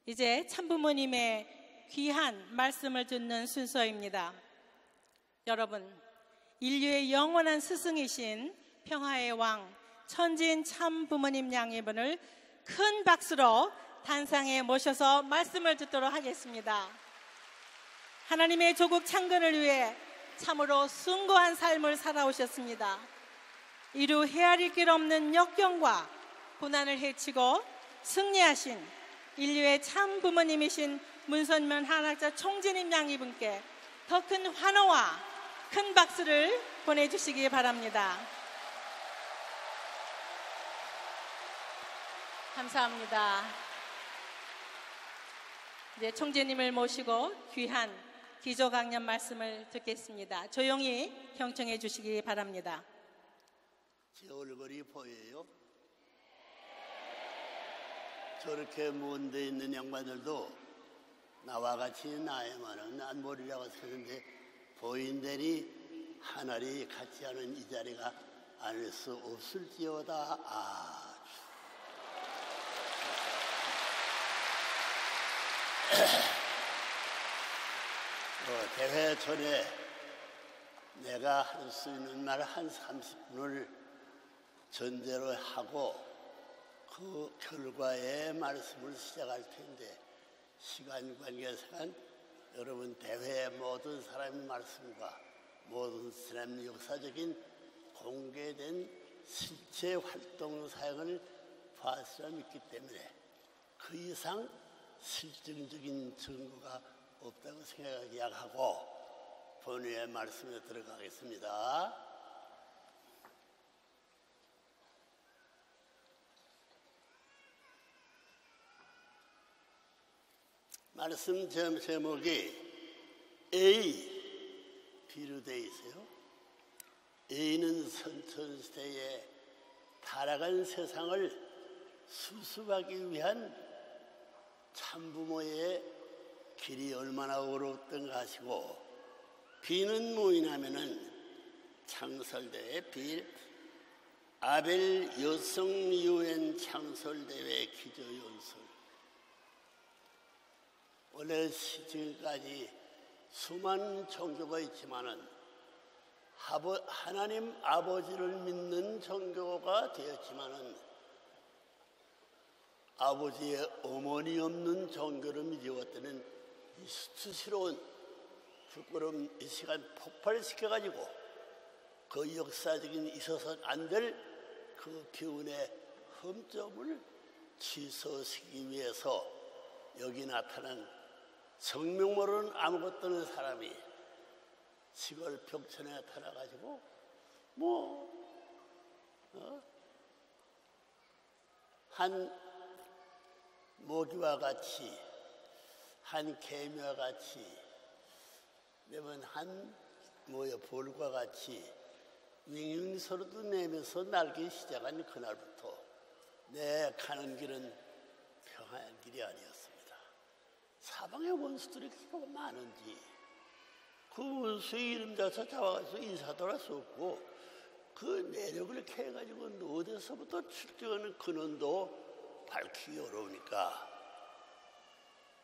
이제 참부모님의 귀한 말씀을 듣는 순서입니다. 여러분, 인류의 영원한 스승이신 평화의 왕 천진 참부모님 양이분을 큰 박수로 단상에 모셔서 말씀을 듣도록 하겠습니다. 하나님의 조국 창건을 위해 참으로 숭고한 삶을 살아오셨습니다. 이루 헤아릴 길 없는 역경과 고난을 헤치고 승리하신 인류의 참 부모님이신 문선면 한학자 총재님 양이분께 더 큰 환호와 큰 박수를 보내주시기 바랍니다. 감사합니다. 이제 총재님을 모시고 귀한 기조 강연 말씀을 듣겠습니다. 조용히 경청해 주시기 바랍니다. 제 얼굴이 보여요? 저렇게 먼 데 있는 양반들도 나와 같이 나이만은 안 보리라고 쓰는데 보인다니 하늘이 같지 않은 이 자리가 아닐 수 없을지어다. 대회 전에 내가 할 수 있는 말 한 30분을 전제로 하고 그 결과의 말씀을 시작할 텐데 시간 관계상 여러분 대회의 모든 사람의 말씀과 모든 사람의 역사적인 공개된 실제 활동 사역을 봤으라 믿기 때문에 그 이상 실증적인 증거가 없다고 생각하고 본회의 말씀에 들어가겠습니다. 말씀 제목이 A, B로 되어 있어요. A는 선천시대에 타락한 세상을 수습하기 위한 참부모의 길이 얼마나 어려웠던가 하시고, B는 뭐냐면은 창설대회 빌 아벨 여성 유엔 창설대회 기조연설. 원래 지금까지 수많은 종교가 있지만은 하나님 아버지를 믿는 종교가 되었지만은 아버지의 어머니 없는 종교를 믿어왔다는 이 수치스러운 부끄러움 이 시간 폭발시켜가지고 그 역사적인 있어서는 안 될 그 기운의 흠점을 취소시키기 위해서 여기 나타난 성명 모르는 아무것도 없는 사람이 시골 벽천에 나타나가지고 한 모기와 같이 한 개미와 같이 내면 한 볼과 같이 윙윙 소리도 내면서 날기 시작한 그날부터 내 가는 길은 평안한 길이 아니었습니다. 사방에 원수들이 그렇게 많은지 그 원수의 이름 자서 잡아가지고 인사도 할 수 없고 그 내력을 이렇게 해가지고 어디서부터 출정하는 근원도 밝히기 어려우니까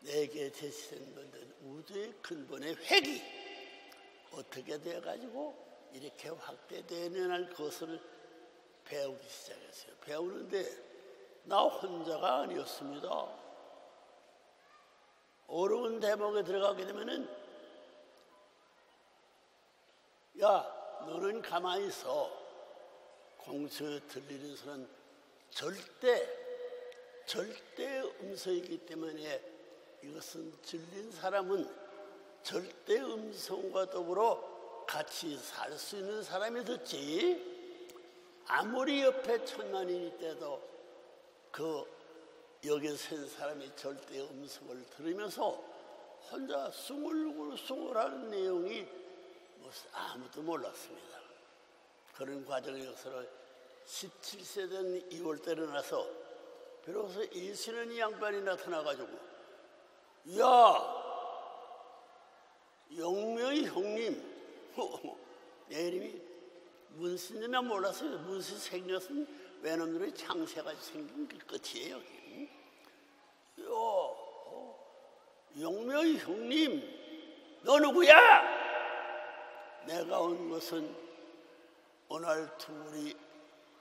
내게 제시된 것은 우주의 근본의 획이 어떻게 돼가지고 이렇게 확대되는 것을 배우기 시작했어요. 배우는데 나 혼자가 아니었습니다. 어려운 대목에 들어가게 되면은 야 너는 가만히 있어. 공수에 들리는 소리는 절대 음성이기 때문에 이것은 들린 사람은 절대 음성과 더불어 같이 살 수 있는 사람이 듣지. 아무리 옆에 천만인이 있대도 그 여기 선 사람이 절대 음성을 들으면서 혼자 숭울숭울하는 내용이 아무도 몰랐습니다. 그런 과정의 역사를 17세 된 2월달에 나서 비로소 일신은 이 양반이 나타나가지고 야 영명이 형님 내 이름이 문신이나 몰랐어요. 문신 생겼으면 외놈들이 장새같이 생긴 게 끝이에요. 용묘 형님, 너 누구야? 내가 온 것은 오늘 둘이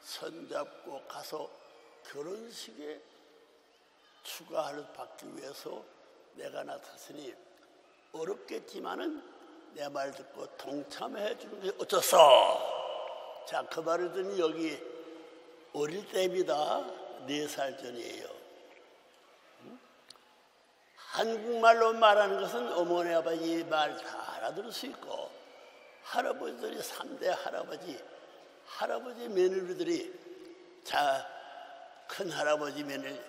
손잡고 가서 결혼식에 추가를 받기 위해서 내가 나탔으니 어렵겠지만은 내 말 듣고 동참해 주는 게 어쩌소? 자, 그 말을 듣니 여기 어릴 때입니다. 4살 전이에요. 한국말로 말하는 것은 어머니 아버지 말 다 알아들을 수 있고, 할아버지들이 3대 할아버지 며느리들이 큰 할아버지 며느리,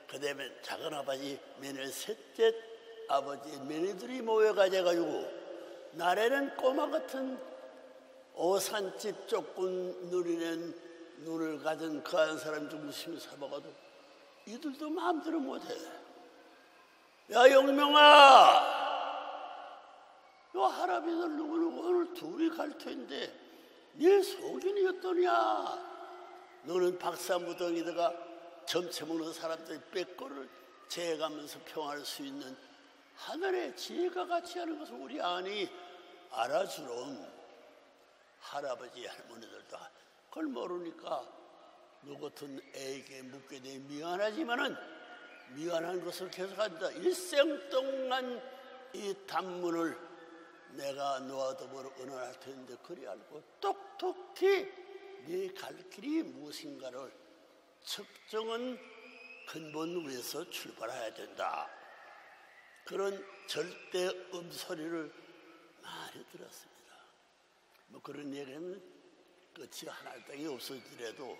그 다음에 작은 아버지 며느리, 셋째 아버지 며느리들이 모여가지고 나래는 꼬마 같은 오산집 조금 누리는 눈을 가진 그 한 사람 좀 웃으며 살아가도 이들도 마음대로 못해. 야, 영명아, 너 할아버지들 누구누구 오늘 둘이 갈 텐데 네 속인이 어떠냐? 너는 박사무덩이다가 점체 먹는 사람들이 뺏고를 재가면서 평화할 수 있는 하늘의 지혜가 같이 하는 것을 우리 아니 알아주론. 할아버지 할머니들도 그걸 모르니까 너 같은 애에게 묻게 돼 미안하지만은 미안한 것을 계속한다. 일생 동안 이 단문을 내가 너와 더불어 은원할 텐데 그리 알고 똑똑히 네 갈 길이 무엇인가를 측정은 근본 위에서 출발해야 된다. 그런 절대 음소리를 많이 들었습니다. 뭐 그런 얘기는 끝이 하나땅이 없어지더라도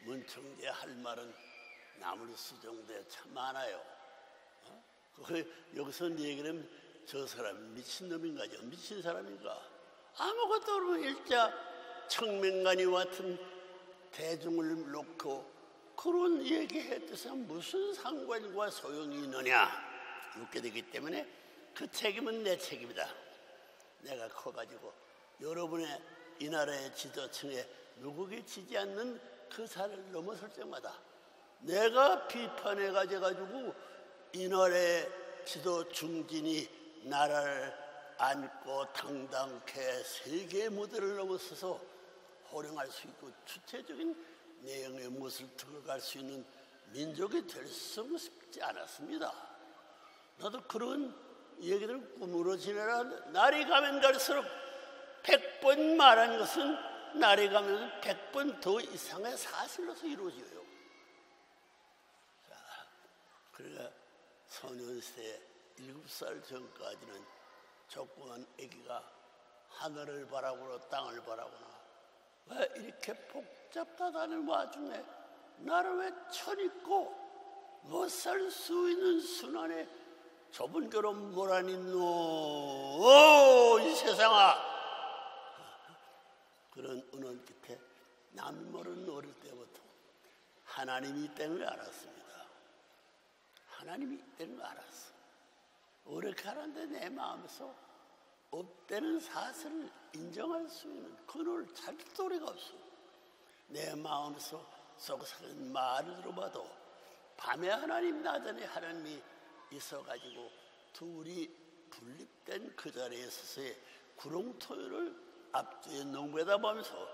문청재 할 말은 나물 수정대 참 많아요. 여기서 얘기는 저 사람이 미친놈인가, 미친 사람인가, 아무것도 모르고 일자 청맹간이 같은 대중을 놓고 그런 얘기했듯이 무슨 상관과 소용이 있느냐 묻게 되기 때문에 그 책임은 내 책임이다. 내가 커가지고 여러분의 이 나라의 지도층에 누구게 지지 않는 그 산을 넘어설 때마다 내가 비판해 가지고 이 나라의 지도 중진이 나라를 안고 당당케 세계의 무대를 넘어서서 호령할 수 있고 주체적인 내용의 무엇을 들어갈 수 있는 민족이 될 수 싶지 않았습니다. 나도 그런 얘기를 꿈으로 지내라. 날이 가면 갈수록 100번 말한 것은 날이 가면 100번 더 이상의 사실로서 이루어져요. 자, 그러니까 소년시대 7살 전까지는 조그만 아기가 하늘을 바라보고 땅을 바라보나 왜 이렇게 복잡하다는 와중에 나를 왜 천있고 못 살 수 있는 순환에 좁은 교로 뭐란 있노? 오, 이 세상아! 그런 은원 끝에 남이 모르는 어릴 때부터 하나님이 있다는 걸 알았습니다. 하나님이 있다는 걸 알았어. 어렵게 하는데 내 마음에서 없다는 사실을 인정할 수 있는 그걸 찾을 도리가 없어. 내 마음에서 속삭이는 말을 들어봐도 밤에 하나님, 낮에 하나님이 있어가지고 둘이 분립된 그 자리에 서서의 구렁토요를 앞뒤에 농부에다 보면서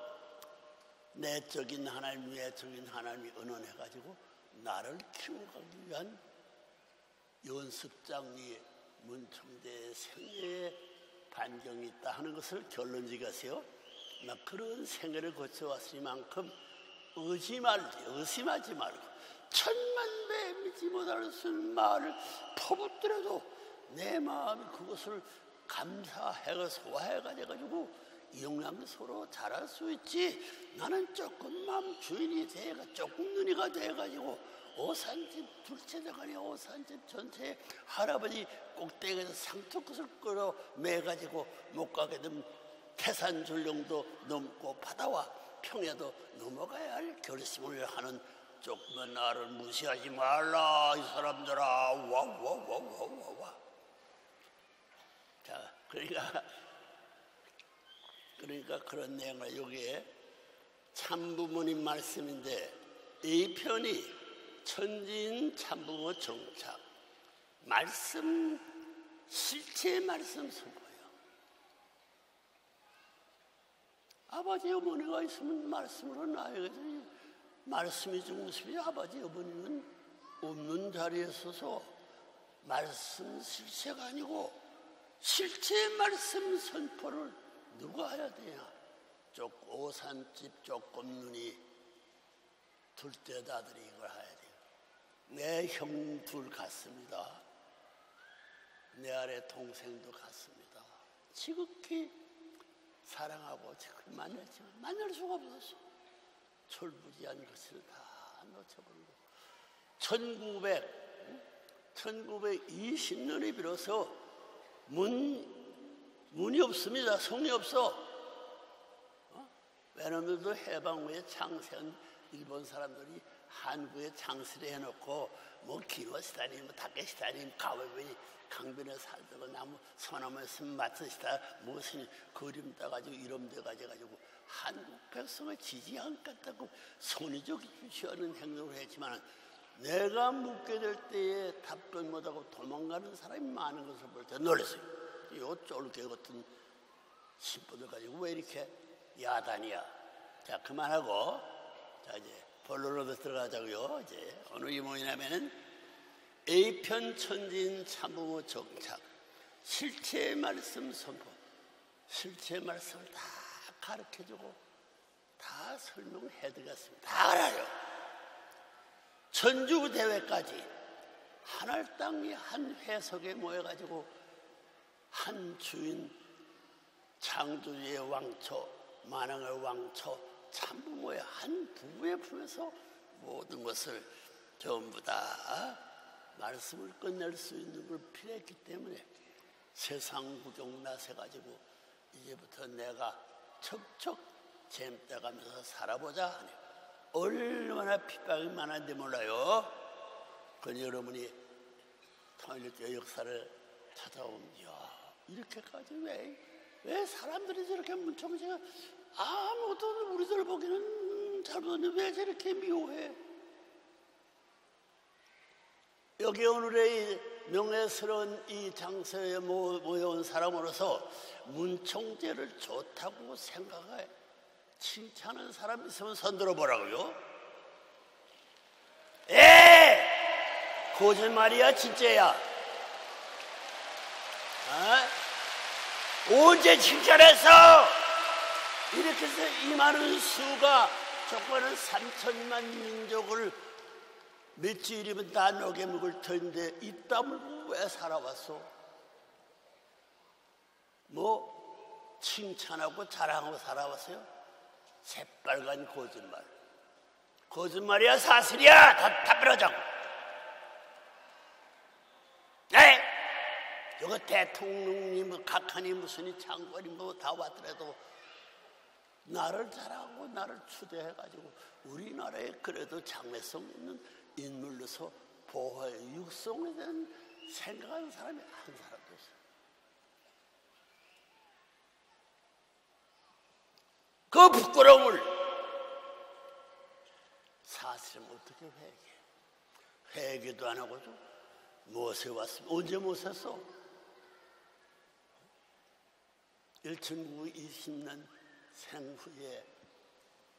내적인 하나님, 외적인 하나님이 은원해가지고 나를 키워가기 위한 연습장 위에 문청대의 생애의 반경이 있다 하는 것을 결론지가세요. 나 그런 생애를 거쳐왔으니만큼 의심하지 말고 천만배 믿지 못할 수 있는 말을 퍼붓더라도 내 마음이 그것을 감사해가 소화해가지고 영양소로 자랄 수 있지. 나는 조금 마음 주인이 돼가 조금 눈이가 돼가지고 오산집 둘째 대가리 오산집 전체에 할아버지 꼭대기에서 상투끝을 끌어 매가지고 못 가게 되면 태산 줄령도 넘고 바다와 평야도 넘어가야 할 결심을 하는 조금만 나를 무시하지 말라 이 사람들아. 와. 자, 그러니까 그런 내용을 여기에 참부모님 말씀인데 이 편이 천지인 참부모 정착, 말씀, 실체의 말씀 선포예요. 아버지 어머니가 있으면 말씀으로 나아가야지. 말씀이 중심이 아버지 어머니는 없는 자리에 서서 말씀 실체가 아니고 실체의 말씀 선포를 누가 해야 되냐? 오산집 조금 눈이 둘째 아들이 이걸 해야 돼요. 내 형 둘 같습니다. 내 아래 동생도 같습니다. 지극히 사랑하고 지극히 만났지만 만날 수가 없었어. 철부지한 것을 다 놓쳐버리고 1920년에 비로소 문이 없습니다. 성이 없어. 왜냐하면 해방 후에 창세한 일본 사람들이 한국에 창세를 해놓고 뭐 기노시다니 뭐 다케시다니 가와베니 강변에 살다가 나무 소나무에서 맡으시다 무슨 그림 따가지고 이름 돼가지고 한국 백성을 지지 않겠다고 손이적 취하는 행동을 했지만 내가 묻게 될 때에 답변 못하고 도망가는 사람이 많은 것을 볼 때 놀랐어요. 요 쫄개 같은 신부들 가지고 왜 이렇게 야단이야? 자 그만하고 자 이제 본론으로 들어가자고요. 이제 오늘 이 뭐냐면은 A편 천진 참부모 정착 실체의 말씀 선포 실체의 말씀을 다 가르쳐주고 다 설명해드리겠습니다. 다 알아요. 전주대회까지 하늘 땅이 한 회석에 모여가지고 한 주인 창조주의 왕초 만왕의 왕초 참부모의 한 부부의 품에서 모든 것을 전부 다 말씀을 끝낼 수 있는 걸 필요했기 때문에 세상 구경 나서가지고 이제부터 내가 척척 잼떼가면서 살아보자 하니 얼마나 핍박이 많은지 몰라요. 그런데 여러분이 통일교 역사를 찾아오면 야 이렇게까지 왜 사람들이 저렇게 문청지가 아무도 우리들 보기는 잘못했는데 왜 저렇게 미워해? 여기 오늘의 명예스러운 이 장소에 모여온 사람으로서 문청제를 좋다고 생각해 칭찬하는 사람 있으면 손들어 보라고요. 거짓말이야 진짜야? 언제 칭찬했어? 이렇게 해서 이 많은 수가 조건은 3천만 민족을 며칠이면 다 녹여 먹을 터인데 이 땀을 왜 살아왔어? 뭐 칭찬하고 자랑하고 살아왔어요? 새빨간 거짓말. 거짓말이야 사실이야? 다 답변하자고. 네? 이거 대통령님, 각하니 무슨 장관이 뭐 다 왔더라도 나를 자랑하고 나를 추대해가지고 우리나라에 그래도 장래성 있는 인물로서 보호해 육성에 대한 생각하는 사람이 한 사람도 없어요. 그 부끄러움을 사실은 어떻게 회개도 안 하고도 무엇에 왔으면 언제 못했어? 1920년 생후에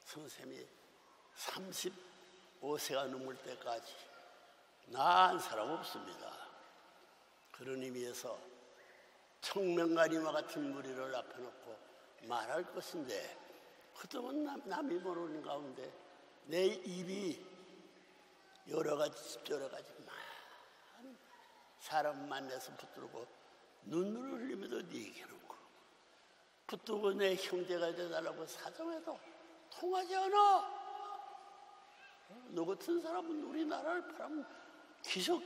선생님이 35세가 넘을 때까지 나 한 사람 없습니다. 그런 의미에서 청명가리와 같은 무리를 앞에 놓고 말할 것인데 그동안 남이 모르는 가운데 내 입이 여러 가지 많은 사람 만나서 붙들고 눈물을 흘리면서 네 얘기해놓고 붙들고 내 형제가 되달라고 사정해도 통하지 않아. 너 같은 사람은 우리나라를 바라면 기적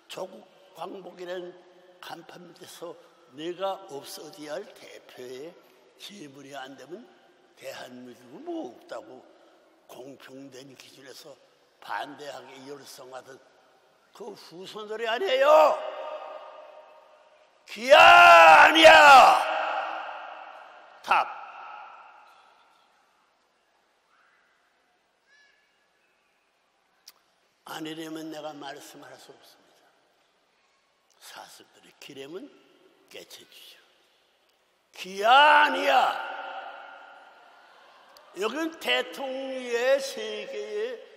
조국 광복이라는 간판 밑에서 내가 없어져야 할 대표의 지물이 안 되면 대한민국은 뭐 없다고 공평된 기준에서 반대하게 열성하던 그 후손들이 아니에요. 기아 아니야. 답. 아니려면 내가 말씀할 수 없습니다. 자식들이 기레면 깨쳐주죠. 기아 아니야. 여기는 대통령의 세계에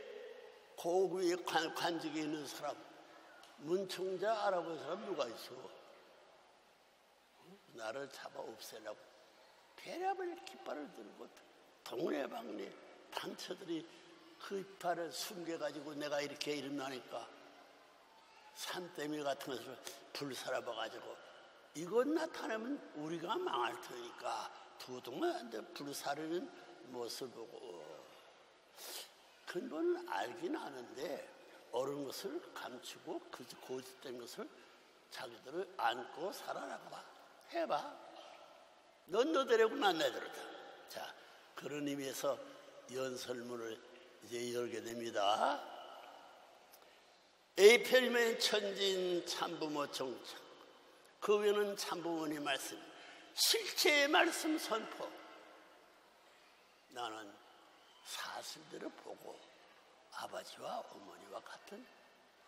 고위의 관직에 있는 사람, 문청자 알아본 사람 누가 있어? 나를 잡아 없애려고 배려별 깃발을 들고 동네방네 단체들이 그 깃발을 숨겨가지고 내가 이렇게 일어나니까 산더미 같은 것을 불살아봐가지고 이것 나타내면 우리가 망할 테니까 두둥한테 불사르는 모습을 보고 근본은 알긴 아는데 옳은 것을 감추고 그 고집된 것을 자기들을 안고 살아라고 봐. 해봐. 넌 너대로고 난 내대로다. 자, 그런 의미에서 연설문을 이제 열게 됩니다. A편이면 천진 참부모 정착, 그 위에는 참부모님 말씀, 실체의 말씀 선포. 나는 사실대로 보고 아버지와 어머니와 같은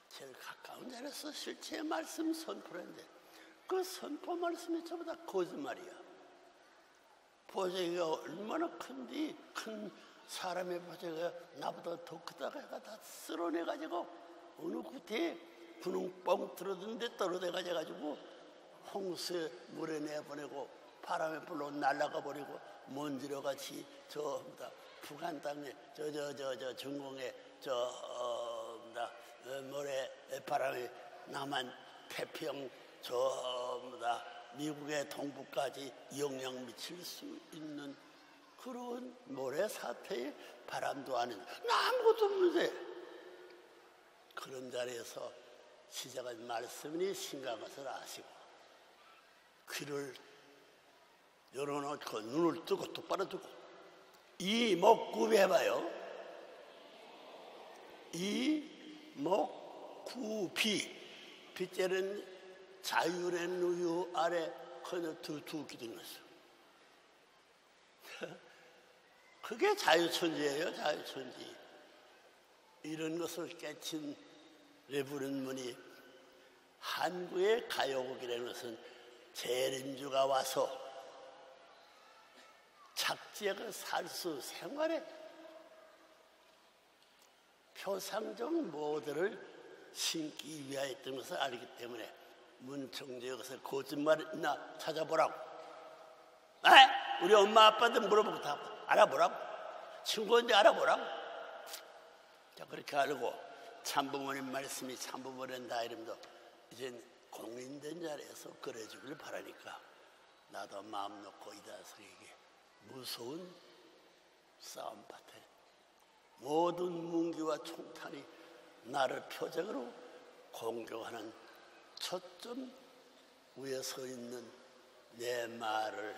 제일 가까운 자리에서 실체의 말씀 선포를 했는데 그 선포 말씀이 전부 다 거짓말이야. 보자기가 얼마나 큰디 큰 사람의 보자기가 나보다 더 크다가 다 쓸어내가지고 어느 구태에 구멍 뻥 뚫어둔데 떨어져가지고 홍수에 물에 내보내고 바람에 불러 날아가 버리고 먼지로 같이 북한 땅에 중공에 모래 바람에 남한 태평 미국의 동부까지 영향 미칠 수 있는 그런 모래 사태의 바람도 아닌 아무것도 없는데 그런 자리에서 시작한 말씀이 심각한 것을 아시고 귀를 열어놓고 눈을 뜨고 똑바로 뜨고 이목구비 해봐요. 이목구비 빗자는 자율의 누유 아래 그저 두 기둥 있어. 그게 자유천지예요. 자유천지. 이런 것을 깨친 레부른 분이 한국의 가요곡이라는 것은 재림주가 와서 착지하고 살수 생활에 표상적 모델을 심기 위하였던 것을 알기 때문에 문청재 것을 거짓말 있나 찾아보라고. 우리 엄마 아빠한테 물어보고 다 알아보라고. 친구한테 알아보라고. 자, 그렇게 알고 참부모님 말씀이 참부모된다 이름도 이제 공인된 자리에서 그래주길 바라니까 나도 마음 놓고 이 자식에게 무서운 싸움밭에 모든 문기와 총탄이 나를 표적으로 공격하는 초점 위에 서 있는 내 말을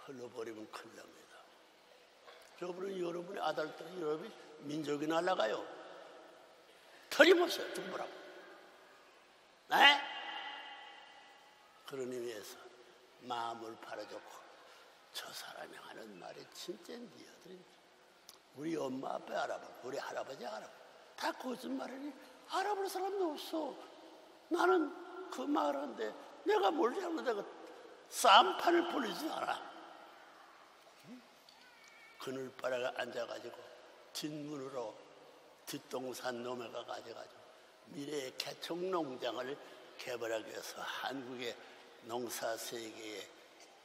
흘러버리면 큰일 납니다. 여러분의 아들들은 여러분이 민족이 날아가요. 틀림없어요. 두고 보라고. 네? 그런 의미에서 마음을 바라줬고 저 사람이 하는 말이 진짜인지 여드린지 우리 엄마 아빠 알아보고 우리 할아버지 알아보고 다 거짓말이니 알아볼 사람도 없어. 나는 그 말하는데 내가 뭘 잘못하고 쌈판을 벌리지 않아. 그늘바라가 앉아가지고 뒷문으로 뒷동산 넘어가 가지고 미래의 개척농장을 개발하기 위해서 한국의 농사세계에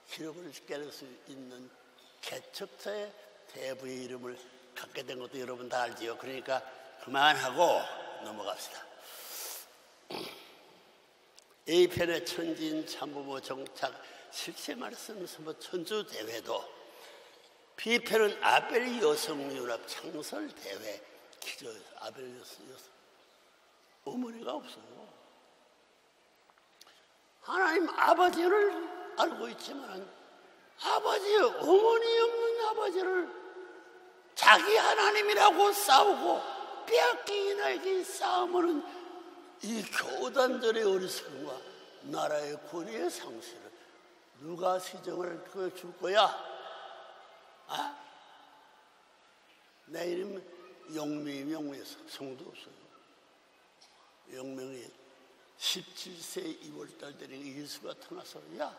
기록을 깨낼 수 있는 개척자의 대부의 이름을 갖게 된 것도 여러분 다 알지요. 그러니까 그만하고 넘어갑시다. A편의 천진 참부모 정착 실체 말씀 선포 천주대회도 B편은 아벨 여성연합 창설대회 기저 아벨 여성 어머니가 없어요. 하나님 아버지를 알고 있지만 아버지 어머니 없는 아버지를 자기 하나님이라고 싸우고 빼앗기는 에게 싸움하는 이 교단들의 어리석음과 나라의 권위의 상실을 누가 시정을 줄 거야? 내 이름은 영명이 성도 없어요. 영명이 17세 2월달 되니 예수가 태어나서 야,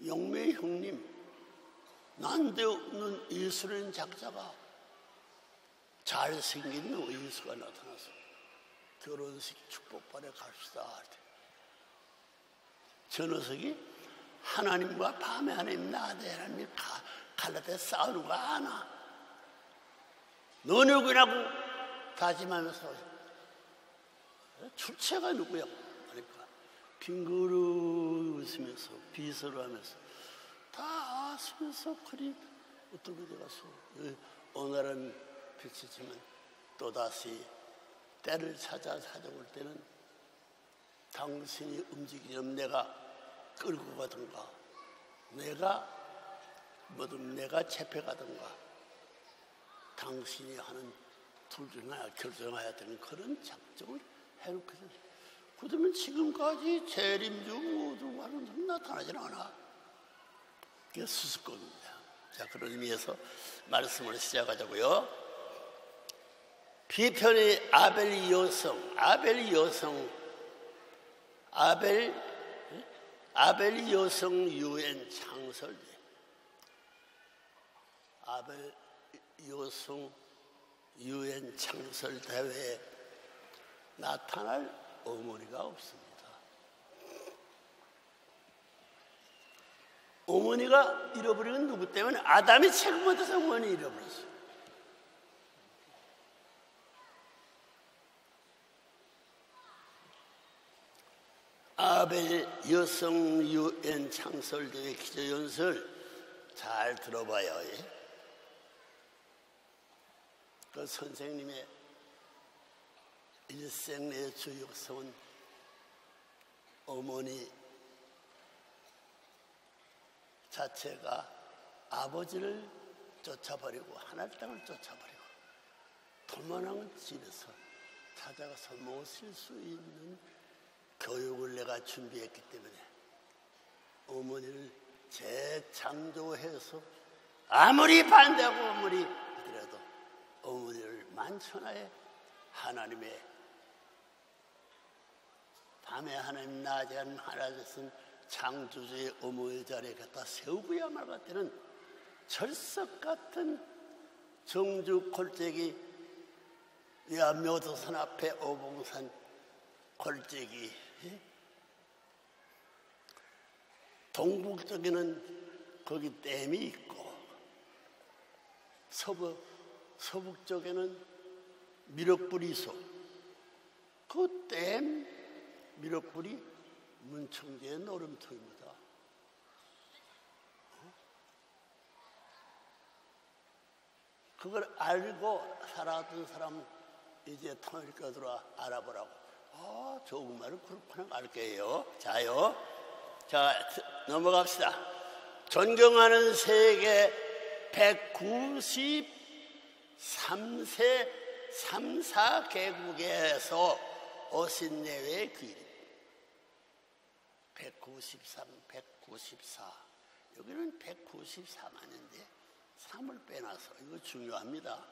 영매 형님, 난데없는 예수라는 작자가 잘생긴 너 예수가 나타나서 결혼식 축복반에 갑시다. 저 녀석이 하나님과 밤에 하나님 나한테 하나님이 갈라대 싸우는 거 아나? 너는 누구냐고 다짐하면서 출처가 누구야? 그러니까 빙그르 웃으면서 비서를 하면서 다 아시면서 그리 어떤 데 가서 오늘은 빛이지만 또다시 때를 찾아올 때는 당신이 움직이면 내가 끌고 가든가 내가 잡혀가든가 당신이 하는 둘 중 하나 결정해야 되는 그런 작정을 해놓거든. 그러면 지금까지 재림주 모두 하는 분 나타나질 않아. 그게 수습권입니다. 자, 그런 의미에서 말씀을 시작하자고요. 비편의 아벨 여성 유엔 창설대. 아벨 여성 유엔 창설 대회에 나타날 어머니가 없습니다. 어머니가 잃어버린 건 누구 때문에? 아담이 책임받아서 어머니 잃어버렸어요. 아벨 여성 유엔 창설대회 기조연설 잘 들어봐요. 그 선생님의 일생 내 주역성은 어머니 자체가 아버지를 쫓아버리고 하늘 땅을 쫓아버리고 도만한 집에서 찾아가서 모실 수 있는 교육을 내가 준비했기 때문에 어머니를 재창조해서 아무리 반대하고 아무리 하더라도 어머니를 만천하에 하나님의 밤에 하나님 낮에 하나님은 창조주의 어머니 자리에 갖다 세우고야말 같다는 절석 같은 정주 골짜기 묘도산 앞에 오봉산 골짜기 동북쪽에는 거기 댐이 있고 서북 쪽에는 미륵불이 있어. 그 댐 미륵불이 문청제의 노름터입니다. 그걸 알고 살았던 사람 이제 통일교 들어와 알아보라고. 아, 조금만은 그렇구나 알게요. 자요. 자, 넘어갑시다. 존경하는 세계 193세 3,4개국에서 오신 내외의 귀인 193, 194 여기는 194만인데 3을 빼놔서 이거 중요합니다.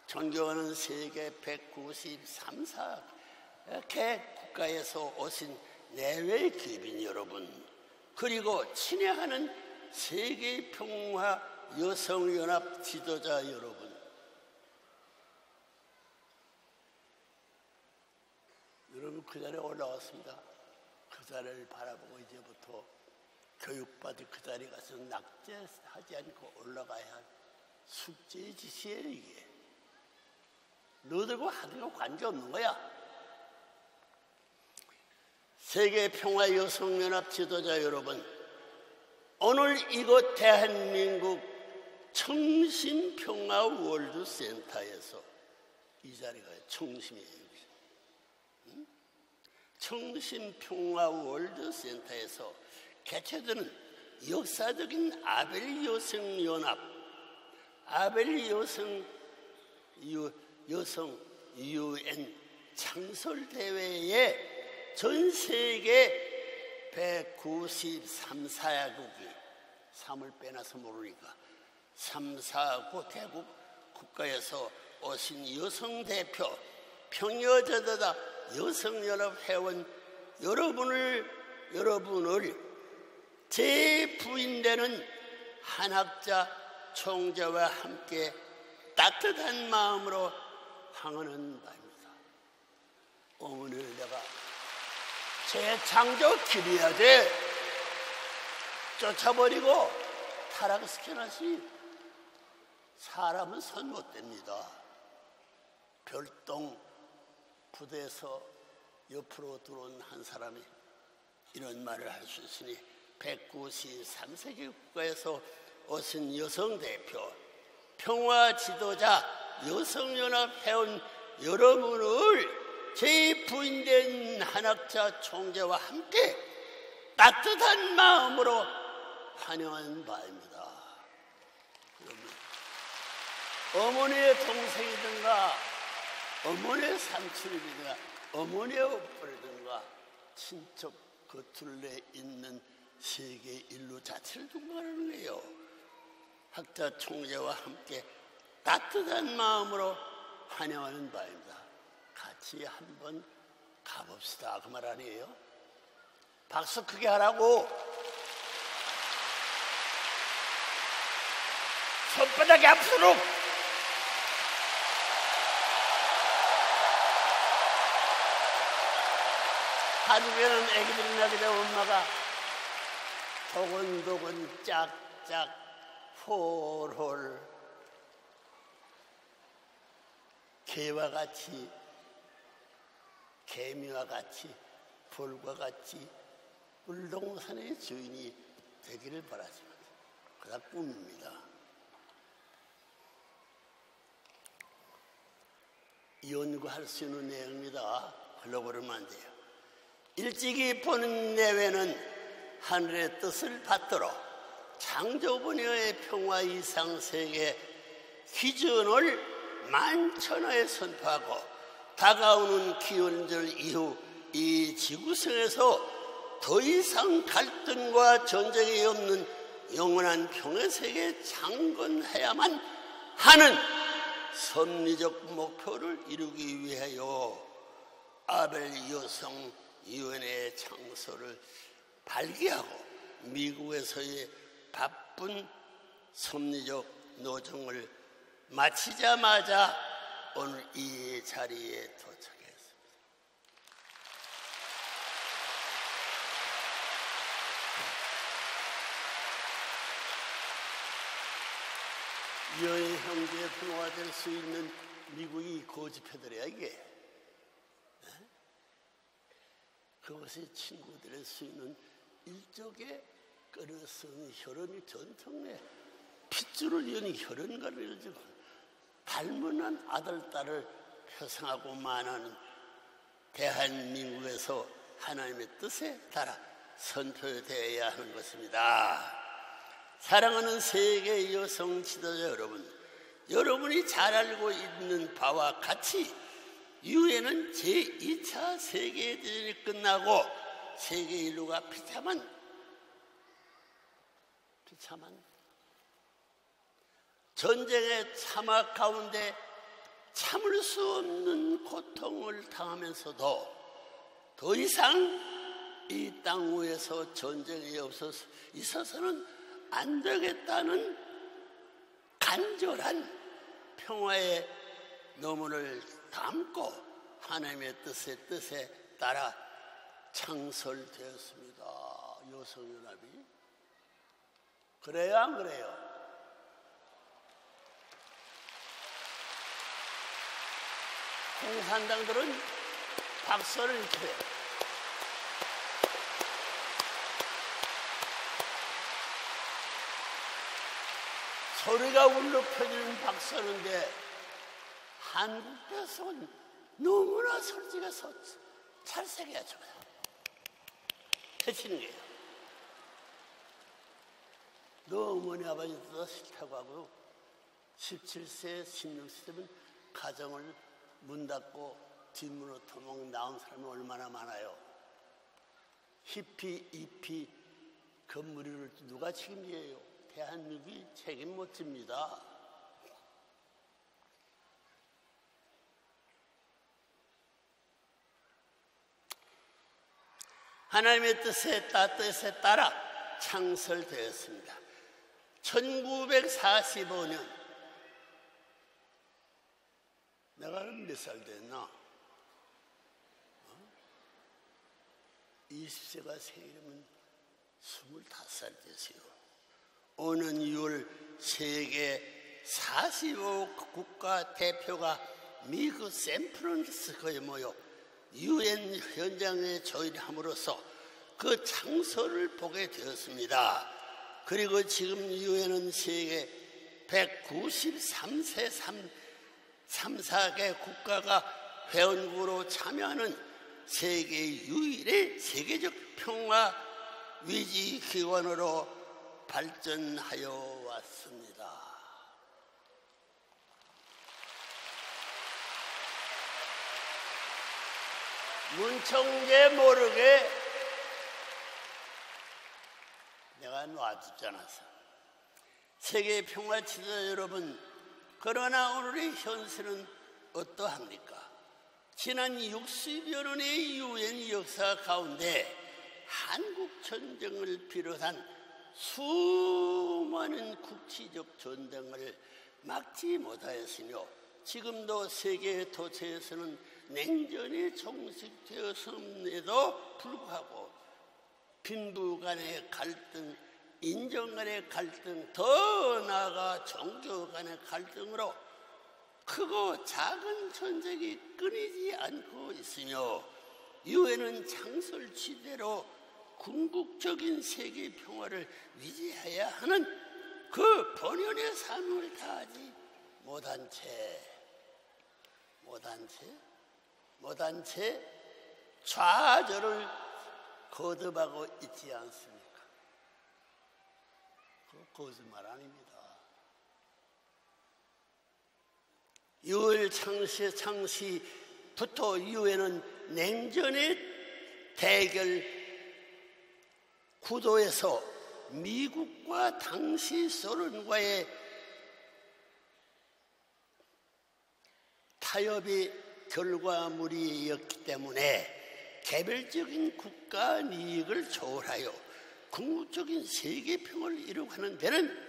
존경하는 세계 193개 국가에서 오신 내외의 귀빈 여러분, 그리고 친애하는 세계평화 여성연합 지도자 여러분, 여러분 그 자리에 올라왔습니다. 그 자리를 바라보고 이제부터 교육받을 그 자리 가서 낙제하지 않고 올라가야 할 숙제의 지시예요. 이게 너들과 하는 거 관계없는 거야. 세계평화여성연합 지도자 여러분, 오늘 이곳 대한민국 청심평화월드센터에서 이 자리가 청심이에요. 청심평화월드센터에서 개최되는 역사적인 아벨 여성연합, 아벨 여성 유엔 창설대회에 전 세계 193사국이 3을 빼놔서 모르니까 3, 4구 대국 국가에서 오신 여성 대표 평여자다 여성연합 회원 여러분을 제 부인되는 한학자 총재와 함께 따뜻한 마음으로 항하는 바입니다. 어머니를 내가 재창조 기리야제 쫓아버리고 타락시켜놨으니 사람은 선 못됩니다. 별동 부대에서 옆으로 들어온 한 사람이 이런 말을 할 수 있으니 193세기 국가에서 오신 여성 대표, 평화 지도자, 여성연합 회원 여러분을 제 부인된 한학자 총재와 함께 따뜻한 마음으로 환영하는 바입니다. 여러분, 어머니의 동생이든가 어머니의 삼촌이든가 어머니의 오빠이든가 친척 겉둘레 있는 세계 인류 자체를 동감하는 거예요. 학자 총재와 함께 따뜻한 마음으로 환영하는 바입니다. 같이 한번 가봅시다. 그 말 아니에요? 박수 크게 하라고. 손바닥이 앞으로. 한국에는 애기들이 나게 되면 엄마가 도근도근 짝짝 홀홀 개와 같이 개미와 같이 불과 같이 울동산의 주인이 되기를 바라지만 그다 꿈입니다. 연구할 수 있는 내용입니다. 흘러버리면 안 돼요. 일찍이 보는 내외는 하늘의 뜻을 받들어 창조분야의 평화 이상 세계 기준을 만천하에 선포하고 다가오는 기원절 이후 이 지구상에서 더 이상 갈등과 전쟁이 없는 영원한 평화 세계에 창건해야만 하는 섭리적 목표를 이루기 위하여 아벨 여성 위원회의 창소를 발기하고 미국에서의 바쁜 섭리적 노정을 마치자마자 오늘 이 자리에 도착했습니다. 여의 형제의 부모가 될 수 있는 미국이 고집해드려야 이게 그것이 친구 될 수 있는 일종의 끌어서는 혈연이 전통의 핏줄을 이은 혈연가를 닮은 아들, 딸을 표상하고 만하는 대한민국에서 하나님의 뜻에 따라 선포되어야 하는 것입니다. 사랑하는 세계 여성 지도자 여러분, 여러분이 잘 알고 있는 바와 같이 유엔은 제2차 세계대전이 끝나고 세계 인류가 비참한 전쟁의 참화 가운데 참을 수 없는 고통을 당하면서도 더 이상 이 땅 위에서 전쟁이 있어서는 안 되겠다는 간절한 평화의 노문을 담고 하나님의 뜻에 따라 창설되었습니다. 여성연합이. 그래요, 안 그래요? 공산당들은 박수를 쳐요. 소리가 울려 펴지는 박수인데 한국에서는 너무나 소리가 찰색이야. 해치는 거예요. 너 어머니 아버지 뜻 싫다고 하고 17세, 16세 되면 가정을 문 닫고 뒷문으로 터먹 나온 사람이 얼마나 많아요. 히피, 이피 건물을 누가 책임져요? 대한민국이 책임 못 집니다. 하나님의 뜻에 따라 창설되었습니다. 1945년 내가 몇 살 됐나? 20세가 생일이면 25살 됐어요. 오는 6월 세계 45국가 대표가 미국 샌프란시스코에 모여 유엔 현장에 조인함으로써 그 창설을 보게 되었습니다. 그리고 지금 유엔은 세계 193세 34개 국가가 회원국으로 참여하는 세계 유일의 세계적 평화 위지 기관으로 발전하여 왔습니다. 문청재 모르게 내가 놔두지 않았어. 세계 평화 지도자 여러분, 그러나 오늘의 현실은 어떠합니까? 지난 60여 년의 유엔 역사 가운데 한국 전쟁을 비롯한 수많은 국지적 전쟁을 막지 못하였으며 지금도 세계 도처에서는 냉전이 종식되었음에도 불구하고 빈부 간의 갈등, 인종 간의 갈등, 더 나아가 종교 간의 갈등으로 크고 작은 전쟁이 끊이지 않고 있으며 유엔은 창설 취대로 궁극적인 세계 평화를 위지해야 하는 그 본연의 사명을 다하지 못한 채 좌절을 거듭하고 있지 않습니까? 그 거짓말 아닙니다. 유엔 창시부터 유엔은 냉전의 대결 구도에서 미국과 당시 소련과의 타협이 결과물이었기 때문에 개별적인 국가 이익을 초월하여 궁극적인 세계평화를 이루고하는 데는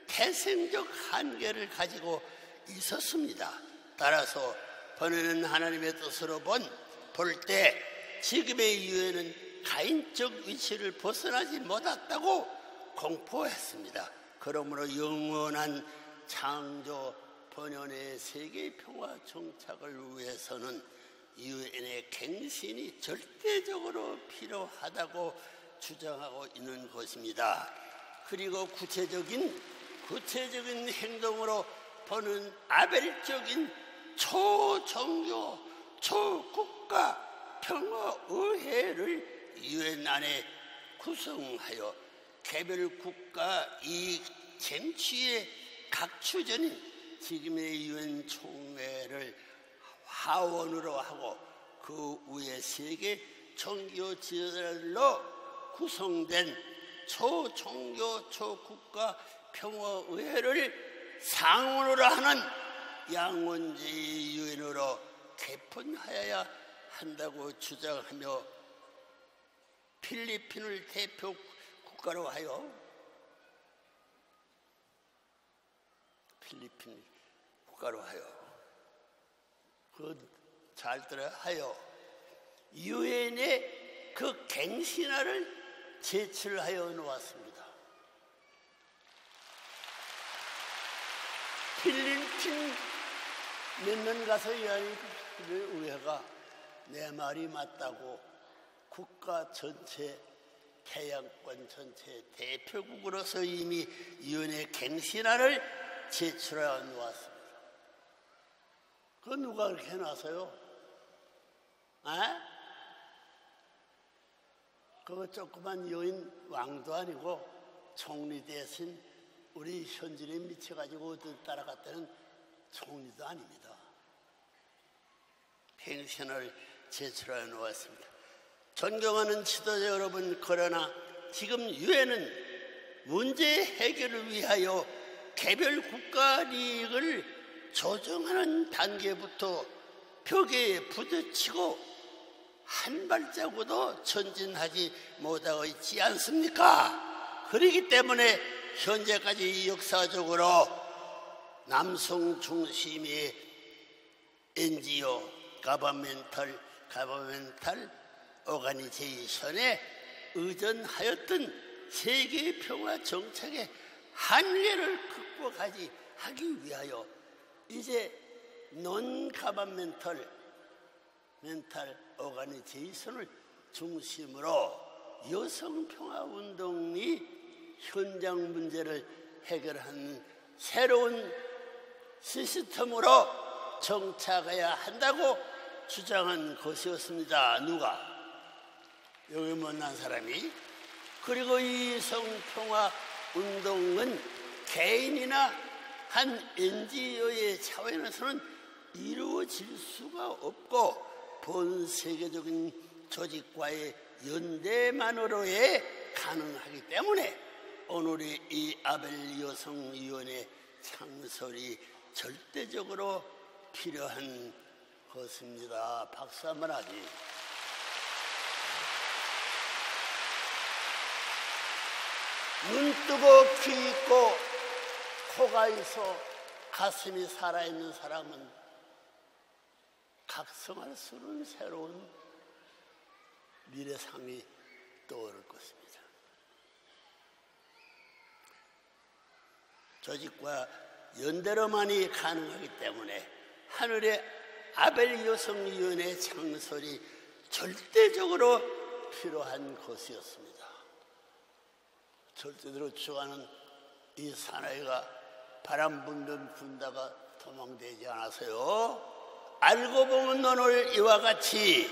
태생적 한계를 가지고 있었습니다. 따라서 번외는 하나님의 뜻으로 볼 때 지금의 유엔은 가인적 위치를 벗어나지 못했다고 공포했습니다. 그러므로 영원한 창조 번연의 세계 평화 정착을 위해서는 유엔의 갱신이 절대적으로 필요하다고 주장하고 있는 것입니다. 그리고 구체적인 행동으로 보는 아벨적인 초종교, 초국가 평화의회를 유엔 안에 구성하여 개별 국가 이익 쟁취의 각추전인 지금의 유엔 총회를 하원으로 하고 그 위에 세계 종교 지도자들로 구성된 초종교 초국가 평화의회를 상원으로 하는 양원제의 유엔으로 개편하여야 한다고 주장하며 필리핀을 대표 국가로 하여 잘 들어야 하여 유엔의 그 갱신화를 제출하여 놓았습니다. 필리핀 몇 년 가서 의회가 내 말이 맞다고 국가 전체, 태양권 전체 대표국으로서 이미 유엔의 갱신화를 제출해 놓았습니다. 그건 누가 그렇게 해놨어요? 그거 조그만 여인 왕도 아니고 총리 대신 우리 현진에 미쳐가지고 따라갔다는 총리도 아닙니다. 갱신을 제출해 놓았습니다. 존경하는 지도자 여러분, 그러나 지금 유엔은 문제 해결을 위하여 개별 국가 이익을 조정하는 단계부터 벽에 부딪히고 한 발자국도 전진하지 못하고 있지 않습니까? 그렇기 때문에 현재까지 역사적으로 남성 중심의 NGO, 가버멘탈 오가니제이션에 의존하였던 세계 평화 정책의 한계를 극복하기 위하여 이제 논 가버멘탈 오가니제이션을 중심으로 여성 평화 운동이 현장 문제를 해결하는 새로운 시스템으로 정착해야 한다고 주장한 것이었습니다. 누가? 여기 못난 사람이. 그리고 이 성평화 운동은 개인이나 한 NGO의 차원에서는 이루어질 수가 없고 본 세계적인 조직과의 연대만으로에 가능하기 때문에 오늘의 이 아벨 여성위원회 창설이 절대적으로 필요한 것입니다. 박수 한번 하지. 눈 뜨고 귀 있고 코가 있어 가슴이 살아있는 사람은 각성할 수 없는 새로운 미래상이 떠오를 것입니다. 조직과 연대로만이 가능하기 때문에 하늘의 아벨 여성위원회 창설이 절대적으로 필요한 것이었습니다. 절대적으로 주가는 이 사나이가 바람 불면 분다가 도망되지 않아서요. 알고 보면 오늘 이와 같이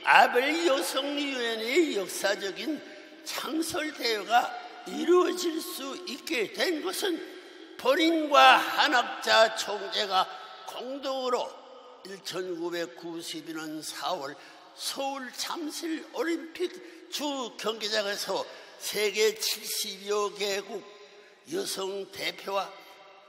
아벨 여성위원회의 역사적인 창설대회가 이루어질 수 있게 된 것은 본인과 한학자 총재가 공동으로 1992년 4월 서울 잠실 올림픽 주 경기장에서 세계 70여 개국 여성 대표와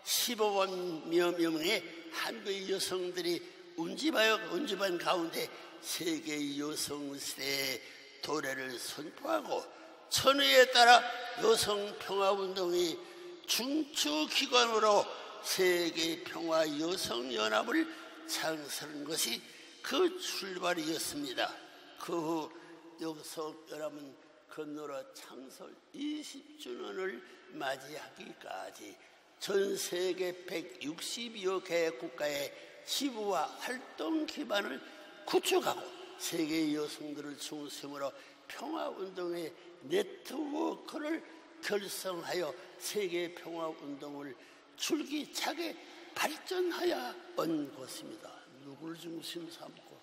15만 명의 한국의 여성들이 운집한 가운데 세계 여성 시대의 도래를 선포하고 천의에 따라 여성 평화운동의 중추기관으로 세계 평화 여성연합을 창설한 것이 그 출발이었습니다. 그 후 여성연합은 건너러 창설 20주년을 맞이하기까지 전 세계 160여 개 국가의 지부와 활동 기반을 구축하고 세계 여성들을 중심으로 평화운동의 네트워크를 결성하여 세계 평화운동을 줄기차게 발전하여 온 것입니다. 누굴 중심 삼고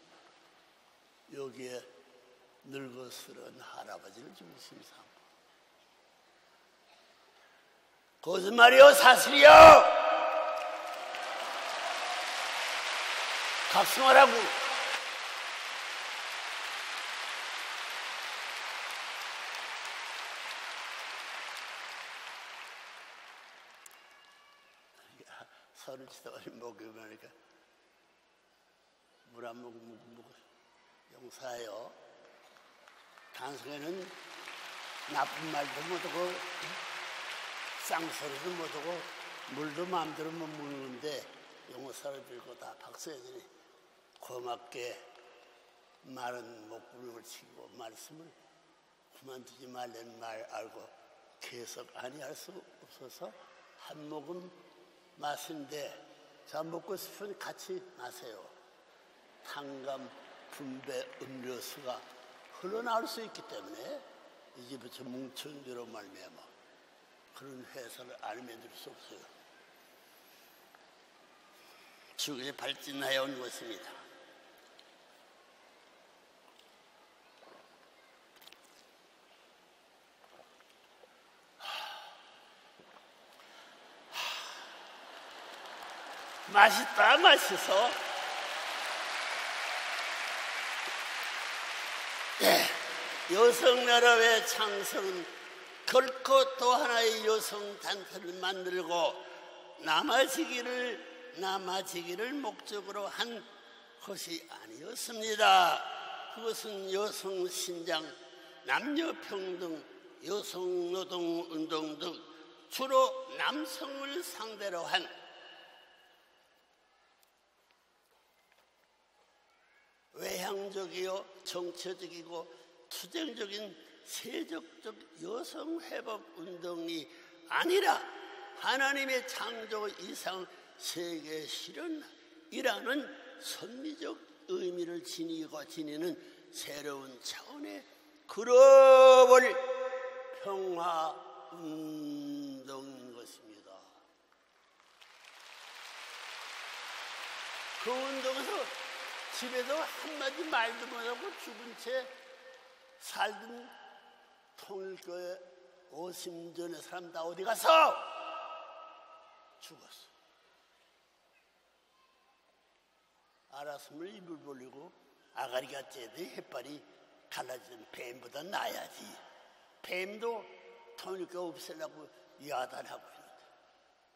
여기에 늙어스러운 할아버지를 중심 삼고 거짓말이요 사실이요 각성하라고. 서른 치다 어린 목욕을 하니까 물 안 먹으면 용사해요. 단성에는 나쁜 말도 못하고 쌍소리도 못하고 물도 마음대로 못 먹는데 용사를 들고 다 박수해주니 고맙게 마른 목구멍을 치고 말씀을 그만두지 말라는 말 알고 계속 아니할 수 없어서 한 모금 마시는데 자 먹고 싶으면 같이 마세요. 탄감 분배 음료수가 흘러나올 수 있기 때문에 이 집에서 뭉친 대로 말미암아 그런 회사를 안 만들 수 없어요. 지금까지 발전하여 온 것입니다. 맛있다 맛있어. 여성연합의 창설은 결코 또 하나의 여성단체를 만들고 남아지기를 목적으로 한 것이 아니었습니다. 그것은 여성 신장, 남녀 평등, 여성 노동 운동 등 주로 남성을 상대로 한 외향적이요 정치적이고 투쟁적인 세속적 여성 회복 운동이 아니라 하나님의 창조 이상 세계 실현이라는 선미적 의미를 지니는 새로운 차원의 글로벌 평화 운동인 것입니다. 그 운동에서 집에서 한마디 말도 못하고 죽은 채 살던 통일교회 오심전의 사람 다 어디 가서 죽었어. 알았으면 입을 벌리고 아가리가 째도 햇발이 갈라지는 뱀보다 나아야지. 뱀도 통일교 없애려고 야단하고 있는데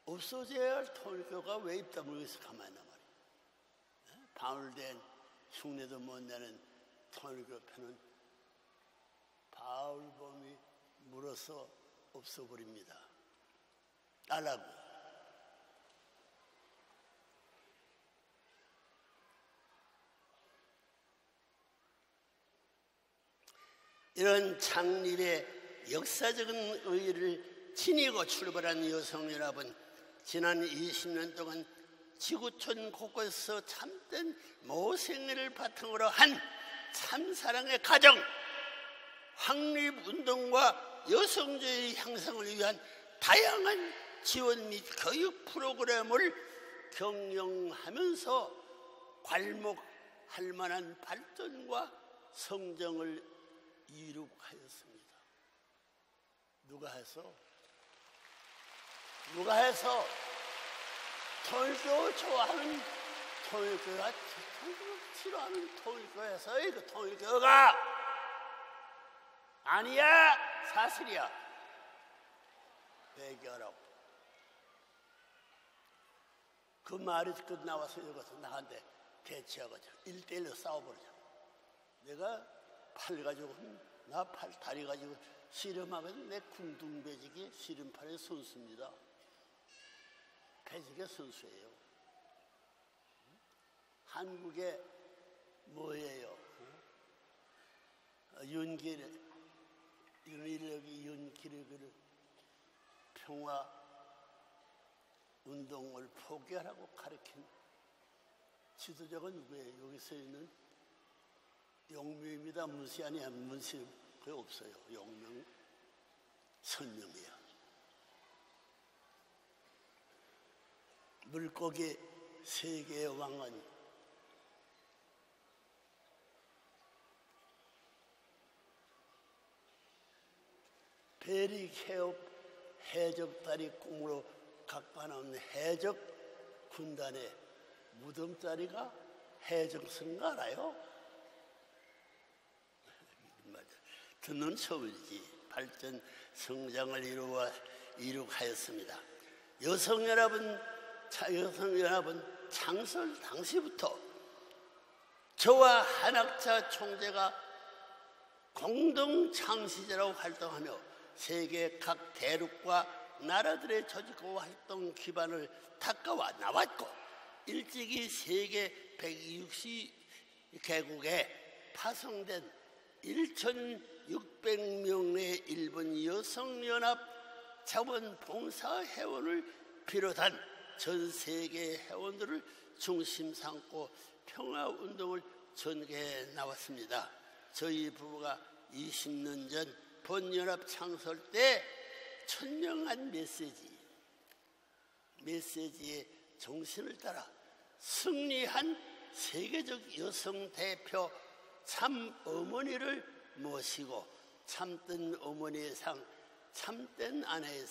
없어져야 할 통일교가 왜 입 다물고 있어 가만히 있나 말이야. 방울된 흉내도 못 내는 통일교 편은 바울범이 물어서 없어버립니다. 알라고. 이런 창립의 역사적인 의의를 지니고 출발한 여성연합은 지난 20년 동안 지구촌 곳곳에서 참된 모생애를 바탕으로 한 참사랑의 가정, 확립운동과 여성주의 향상을 위한 다양한 지원 및 교육 프로그램을 경영하면서 괄목할 만한 발전과 성장을 이룩하였습니다. 누가 해서 통일교 좋아하는 통일교가 통일교 싫어하는 통일교에서 그 통일교가 아니야 사실이야 얘기하라고. 그 말이 끝나와서 여기서 나한테 대치하고자 1대1로 싸워버리자. 내가 팔 가지고 나 팔 다리 가지고 씨름하면 내 궁둥배지기 씨름팔의 선수입니다. 배지기 선수예요. 한국의 뭐예요? 윤기력을 평화 운동을 포기하라고 가르친 지도자가 누구예요? 여기서 있는 용명입니다. 문시 아니야. 문시 그게 없어요. 용명 선명이야. 물고기 세계의 왕은 베리 케옵 해적다리 꿈으로 각반하는 해적 군단의 무덤자리가 해적선가 알아요? 듣는 처음이지. 발전 성장을 이룩하였습니다. 여성연합은 창설 당시부터 저와 한학자 총재가 공동 창시자라고 활동하며 세계 각 대륙과 나라들의 조직과 활동 기반을 닦아와 나왔고 일찍이 세계 160개국에 파송된 1,600명의 일본 여성연합 자원봉사회원을 비롯한 전 세계 회원들을 중심 삼고 평화운동을 전개해 나왔습니다. 저희 부부가 20년 전 본연합 창설 때 천명한 메시지의 정신을 따라 승리한 세계적 여성 대표 참 어머니를 모시고 참된 어머니의 상, 참된 아내의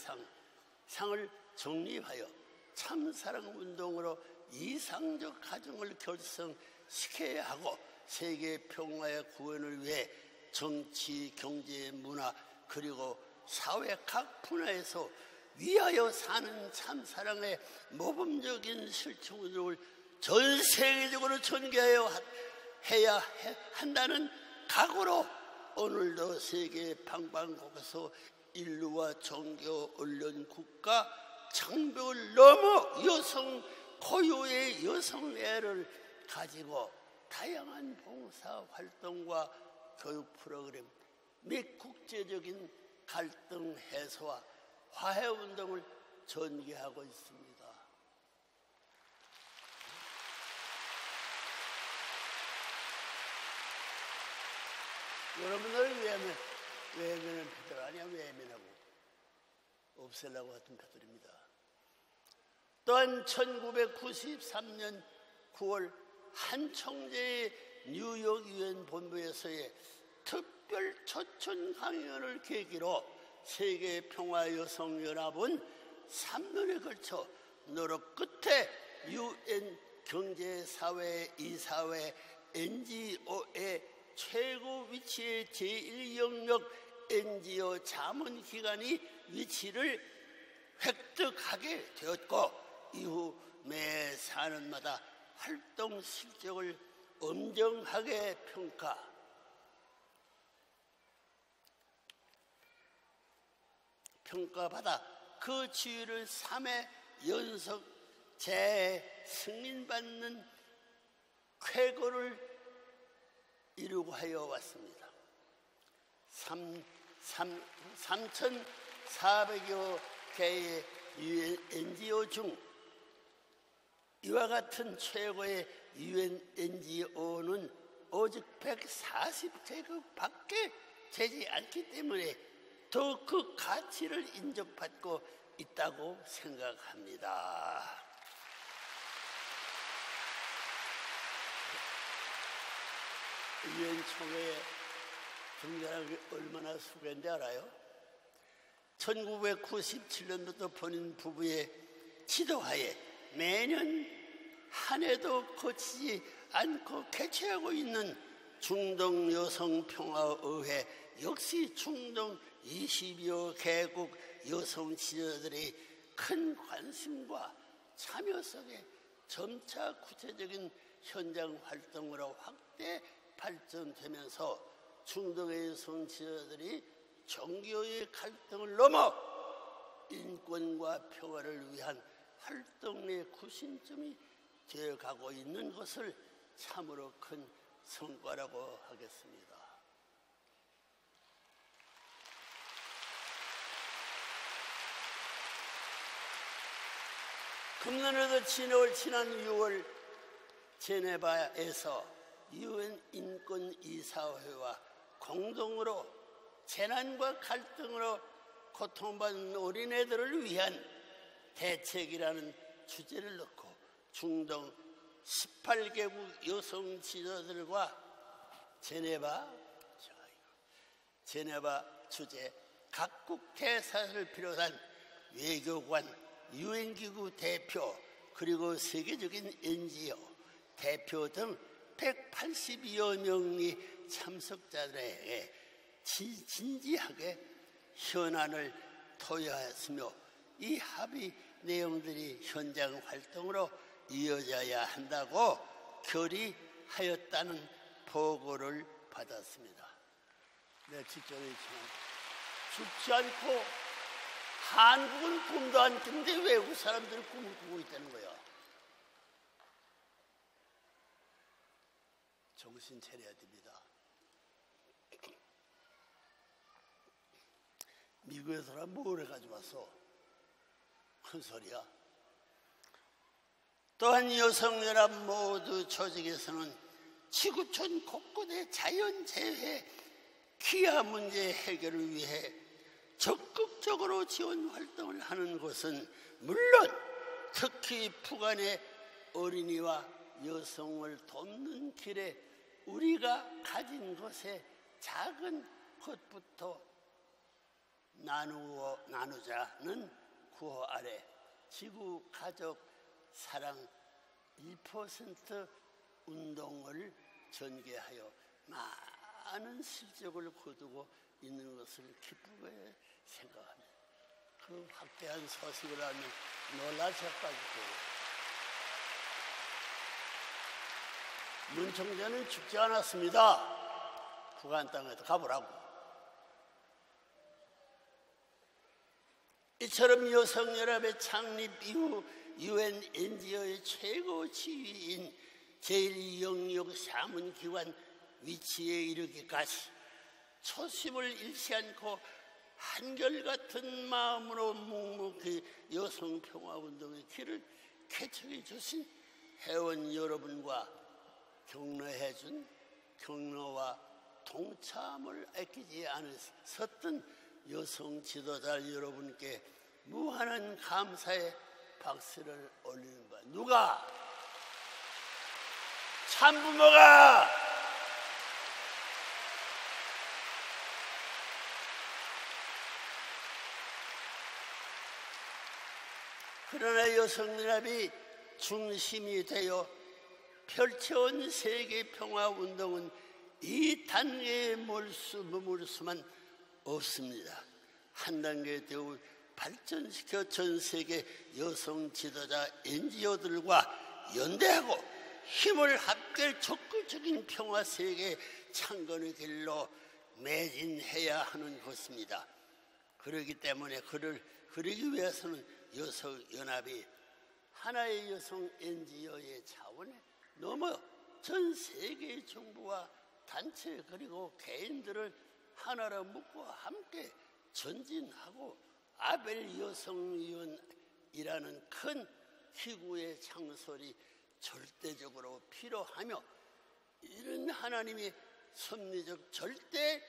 상을 정립하여 참사랑 운동으로 이상적 가정을 결성시켜야 하고 세계 평화의 구현을 위해 정치, 경제, 문화 그리고 사회 각 분야에서 위하여 사는 참사랑의 모범적인 실천을 전 세계적으로 전개해야 한다는 각오로 오늘도 세계 방방곡곡에서 인류와 종교, 언론, 국가 장벽을 넘어 여성 고유의 여성애를 가지고 다양한 봉사 활동과 교육 프로그램 및 국제적인 갈등 해소와 화해 운동을 전개하고 있습니다. 여러분들 외면은 패들 아니야. 외면하고 없애려고 했던 패들입니다. 또한 1993년 9월 한 총재의 뉴욕 유엔 본부에서의 특별 초청 강연을 계기로 세계 평화 여성 연합은 3년에 걸쳐 노력 끝에 유엔 경제사회 이사회 NGO의 최고 위치의 제1영역 NGO 자문기관이 위치를 획득하게 되었고 이후 매 4년마다 활동 실적을 엄정하게 평가받아 그 지위를 3회 연속 재승인받는 쾌거를 이루고 하여 왔습니다. 3,400여 개의 UN NGO 중 이와 같은 최고의 UN NGO는 오직 140개국밖에 되지 않기 때문에 더 그 가치를 인정받고 있다고 생각합니다. 유엔 총회에 등장한 게 얼마나 수고했는지 알아요? 1997년부터 본인 부부의 지도하에 매년 한 해도 거치지 않고 개최하고 있는 중동 여성평화의회 역시 중동 20여 개국 여성 지도자들의 큰 관심과 참여 속에 점차 구체적인 현장 활동으로 확대 발전되면서 중동의 여성 지도자들이 종교의 갈등을 넘어 인권과 평화를 위한 활동의 구심점이 되어가고 있는 것을 참으로 큰 성과라고 하겠습니다. 금년에도 지난 6월 제네바에서 유엔 인권이사회와 공동으로 재난과 갈등으로 고통받는 어린애들을 위한 대책이라는 주제를 놓고 중동 18개국 여성 지도자들과 제네바 주재 각국 대사를 비롯한 외교관, 유엔기구 대표 그리고 세계적인 NGO 대표 등 180여 명의 참석자들에게 진지하게 현안을 토의하였으며 이 합의 내용들이 현장 활동으로 이어져야 한다고 결의하였다는 보고를 받았습니다. 내 직접 얘기했지만 죽지 않고 한국은 꿈도 안 꾸는데 외국 사람들은 꿈을 꾸고 있다는 거야. 정신 차려야 됩니다. 미국에서 뭘 해가지고 왔어? 큰 소리야. 또한 여성연합 모두 조직에서는 지구촌 곳곳의 자연재해, 기아 문제 해결을 위해 적극적으로 지원 활동을 하는 것은 물론 특히 북한의 어린이와 여성을 돕는 길에 우리가 가진 것의 작은 것부터 나누자는 구호 아래 지구 가족 사랑 1% 운동을 전개하여 많은 실적을 거두고 있는 것을 기쁘게 생각합니다. 그 확대한 소식을 알면 놀라셔가지고 문 총재는 죽지 않았습니다. 북한 땅에도 가보라고. 이처럼 여성연합의 창립 이후 UN NGO의 최고 지위인 제1영역 사문기관 위치에 이르기까지 초심을 잃지 않고 한결같은 마음으로 묵묵히 여성평화운동의 길을 개척해 주신 회원 여러분과 격려해준 격려와 동참을 아끼지 않으셨던 여성 지도자 여러분께 무한한 감사의 박수를 올리는 바. 누가? 참부모가 그러나 여성연합이 중심이 되어 펼쳐온 세계평화운동은 이 단계에 머물 수만 없습니다. 한 단계 더 발전시켜 전 세계 여성 지도자 NGO들과 연대하고 힘을 합칠 적극적인 평화세계 창건의 길로 매진해야 하는 것입니다. 그렇기 때문에 그러기 위해서는 여성연합이 하나의 여성 NGO의 차원에 넘어 전 세계의 정부와 단체 그리고 개인들을 하나로 묶고 함께 전진하고 아벨 여성위원이라는 큰 기구의 창설이 절대적으로 필요하며 이는 하나님의 섭리적 절대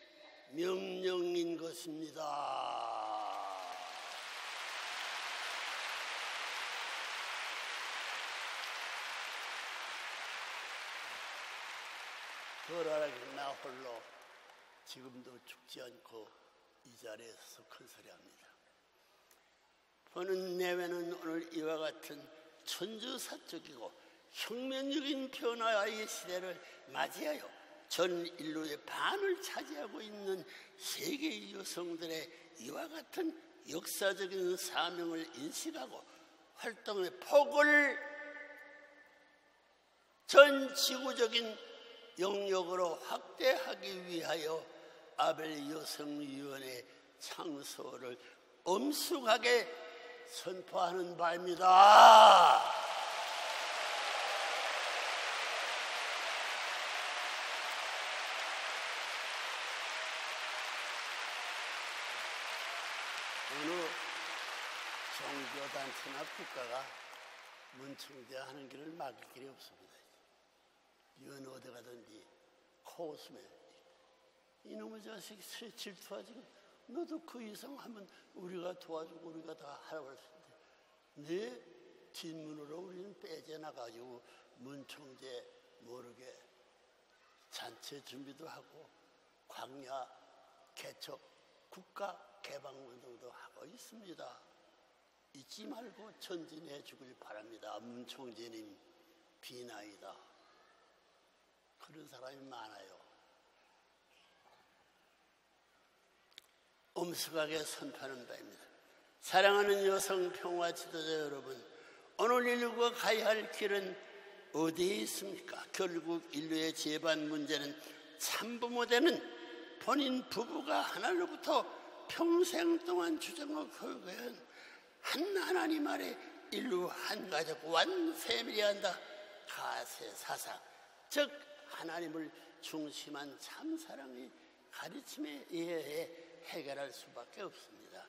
명령인 것입니다. 그러나 나 홀로 지금도 죽지 않고 이 자리에서 큰 소리 합니다. 보는 내외는 오늘 이와 같은 천주사적이고 혁명적인 변화의 시대를 맞이하여 전 인류의 반을 차지하고 있는 세계 여성들의 이와 같은 역사적인 사명을 인식하고 활동의 폭을 전 지구적인 영역으로 확대하기 위하여 아벨 여성위원회 창설을 엄숙하게 선포하는 바입니다. 어느 종교단체나 국가가 문충제 하는 길을 막을 길이 없습니다. 이건 어디 가든지 코웃음에 이놈의 자식이 질투하지. 너도 그 이상 하면 우리가 도와주고 우리가 다 하라고 할 텐데 내 뒷문으로 우리는 빼져나가지고 문충제 모르게 잔치 준비도 하고 광야 개척 국가 개방운동도 하고 있습니다. 잊지 말고 전진해 주길 바랍니다. 문총재님 비나이다. 그런 사람이 많아요. 엄숙하게 선포하는 바입니다. 사랑하는 여성 평화 지도자 여러분, 오늘 인류가 가야 할 길은 어디에 있습니까? 결국 인류의 재반 문제는 참부모 되는 본인 부부가 하나로부터 평생 동안 주장하고 결국에는 한 하나님 아래 인류 한 가족 완 패밀리한다 가세 사상, 즉 하나님을 중심한 참사랑의 가르침에 의해 해결할 수밖에 없습니다.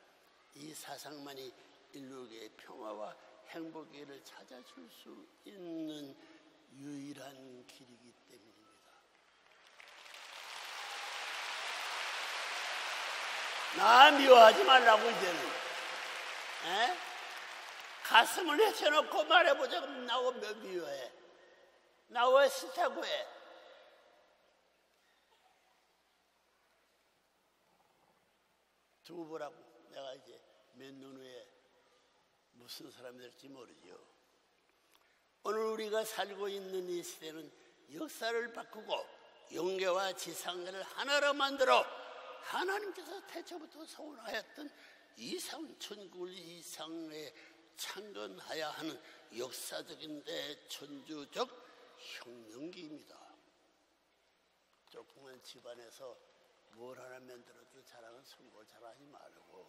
이 사상만이 인류의 평화와 행복을 찾아줄 수 있는 유일한 길이기 때문입니다. 나 미워하지 말라고 이제는. 가슴을 내쳐놓고 말해보자. 그럼 나와 몇 미워해? 나와 싫다고 해? 두고 보라고. 내가 이제 몇 년 후에 무슨 사람이 될지 모르죠. 오늘 우리가 살고 있는 이 시대는 역사를 바꾸고 영계와 지상계를 하나로 만들어 하나님께서 태초부터 소원하였던 이상 천국을 이상에 창건하야 하는 역사적인 대천주적 혁명기입니다. 좀 조그만 집안에서 뭘 하나 만들어도 자랑은 성공을 잘하지 말고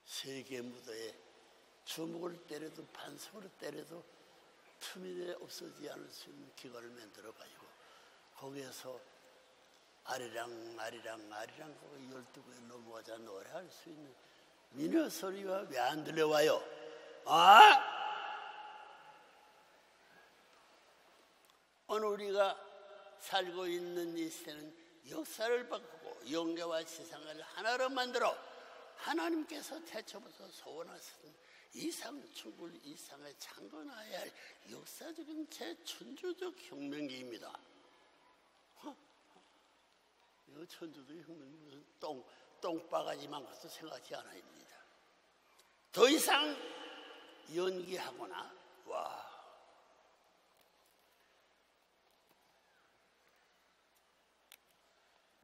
세계 무대에 주먹을 때려도 반성으로 때려도 틈이 없어지지 않을 수 있는 기관을 만들어가지고 거기에서 아리랑 아리랑 아리랑 하고 12곡에 넘어가자 노래할 수 있는 미녀 소리가 왜 안 들려와요? 오늘 우리가 살고 있는 이 시대는 역사를 바꾸고 영계와 세상을 하나로 만들어 하나님께서 태초부터 소원하시던 이상충불 이상을 창건하여야 할 역사적인 제천주적 혁명기입니다. 이거 천주적 혁명이 무슨 똥바가지만 것도 생각하지 않아입니다. 더 이상 연기하거나